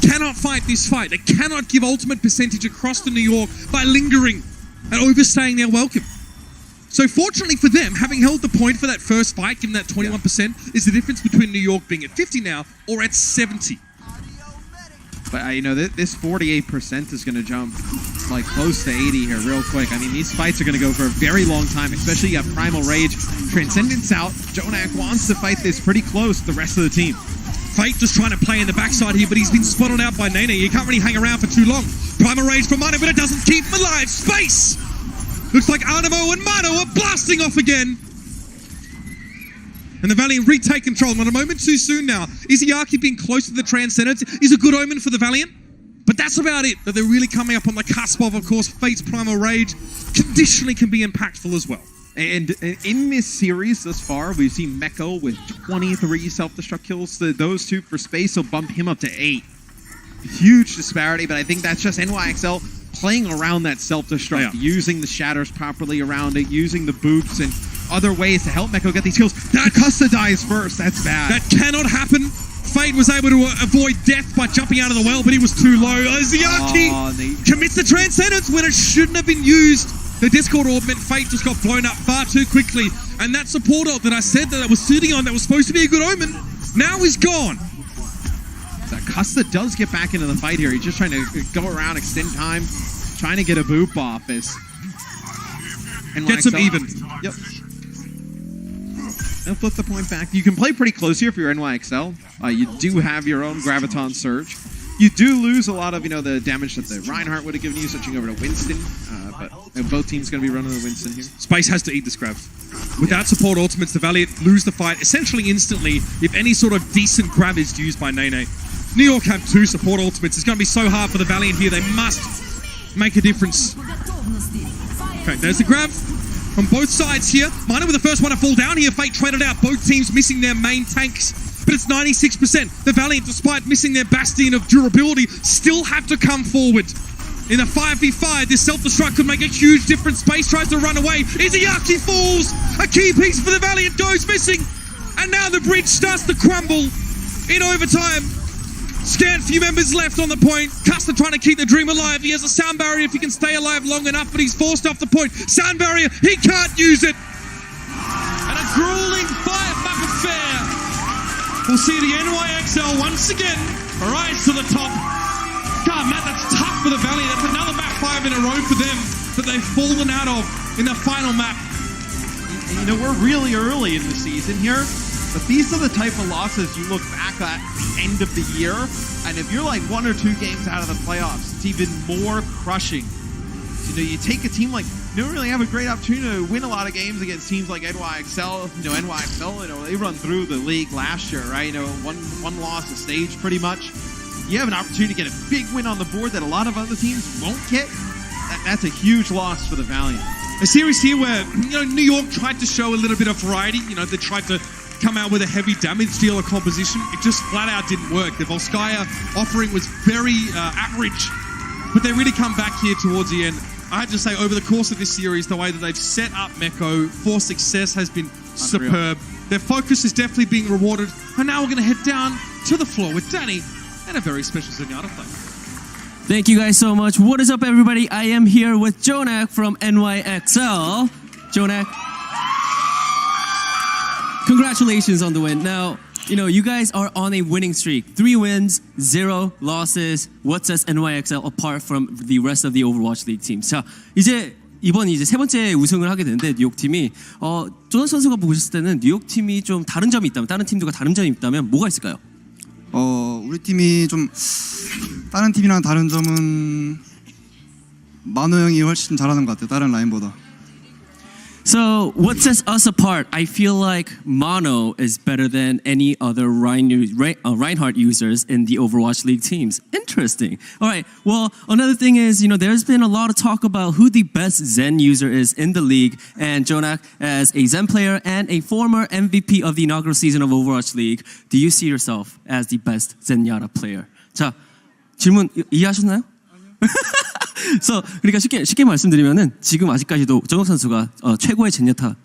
cannot fight this fight. They cannot give ultimate percentage across the New York by lingering and overstaying their welcome. So fortunately for them, having held the point for that first fight, given that 21%, is the difference between New York being at 50 now or at 70. But you know, this 48% is going to jump like close to 80 here real quick. I mean, these fights are going to go for a very long time, especially you have Primal Rage, Transcendence out. Jjonak wants to fight this pretty close to the rest of the team. Fate just trying to play in the backside here, but he's been spotted out by Nene. He can't really hang around for too long. Primal Rage from Mano, but it doesn't keep him alive. Space! Looks like Animo and Mano are blasting off again. And the Valiant retake control. Not a moment too soon now. Izayaki being close to the Transcendence is a good omen for the Valiant. But that's about it. That they're really coming up on the cusp of course, Fate's Primal Rage conditionally can be impactful as well. And in this series thus far, we've seen Meko with 23 self-destruct kills. Those two for Space will bump him up to 8. Huge disparity, but I think that's just NYXL playing around that self-destruct, using the shatters properly around it, using the boots and other ways to help Meko get these kills. That Custa dies first. That's bad. That cannot happen. Fate was able to avoid death by jumping out of the well, but he was too low. Izayaki commits the Transcendence when it shouldn't have been used. The Discord Augment, Fate just got blown up far too quickly. And that support ult that I said that I was sitting on that was supposed to be a good omen, now is gone. Custa does get back into the fight here. He's just trying to go around, extend time, trying to get a boop off. Gets him even. Yep. They'll flip the point back. You can play pretty close here if you're NYXL. You do have your own Graviton Surge. You do lose a lot of, the damage that the Reinhardt would have given you, switching over to Winston. But both teams going to be running the Winston here. Space has to eat this grab. Without support ultimates, the Valiant lose the fight essentially instantly if any sort of decent grab is used by Nene. New York have 2 support ultimates. It's going to be so hard for the Valiant here. They must make a difference. Okay, there's the grab from both sides here. Mino with the first one to fall down here. Fate traded out. Both teams missing their main tanks. But it's 96%. The Valiant, despite missing their bastion of durability, still have to come forward. In a 5v5, this self-destruct could make a huge difference. Space tries to run away. Izayaki falls. A key piece for the Valiant goes missing. And now the bridge starts to crumble in overtime. Scant few members left on the point. Custa trying to keep the dream alive. He has a sound barrier if he can stay alive long enough, but he's forced off the point. Sound barrier, he can't use it. And a grueling 5-map affair. We'll see the NYXL once again rise to the top. God, Matt, that's tough for the Valley. That's another map 5 in a row for them that they've fallen out of in the final map. We're really early in the season here. But these are the type of losses you look back at the end of the year, and if you're like 1 or 2 games out of the playoffs, it's even more crushing. You take a team like, you don't really have a great opportunity to win a lot of games against teams like NYXL. NYXL, they run through the league last year, right? One loss a stage pretty much. You have an opportunity to get a big win on the board that a lot of other teams won't get. That's a huge loss for the Valiant. A series here where, New York tried to show a little bit of variety. They tried to come out with a heavy damage dealer composition. It just flat out didn't work. The Volskaya offering was very average, but they really come back here towards the end. I have to say, over the course of this series, the way that they've set up Meko for success has been superb. Their focus is definitely being rewarded. And now we're going to head down to the floor with Danny and a very special Zenyatta player. Thank you guys so much. What is up, everybody? I am here with Jjonak from NYXL. Jjonak, congratulations on the win. Now, you guys are on a winning streak. 3 wins, 0 losses. What sets NYXL apart from the rest of the Overwatch League teams? 자, 이번이 세 번째 우승을 하게 되는데 뉴욕 팀이 조난 선수가 보셨을 때는 뉴욕 팀이 좀 다른 점이 있다면, 다른 팀들과 다른 점이 있다면 뭐가 있을까요? 우리 팀이 좀 다른 팀이랑 다른 점은 만호 형이 훨씬 잘하는 것 같아요. 다른 라인보다. So what sets us apart? I feel like Mono is better than any other Reinhardt users in the Overwatch League teams. Interesting. All right. Well, another thing is, there's been a lot of talk about who the best Zen user is in the league. And Jjonak, as a Zen player and a former MVP of the inaugural season of Overwatch League, do you see yourself as the best Zenyatta player? 자, 질문 이해하셨나요? 그러니까 쉽게 말씀드리면은 지금 아직까지도 정욱 선수가 최고의 젠야타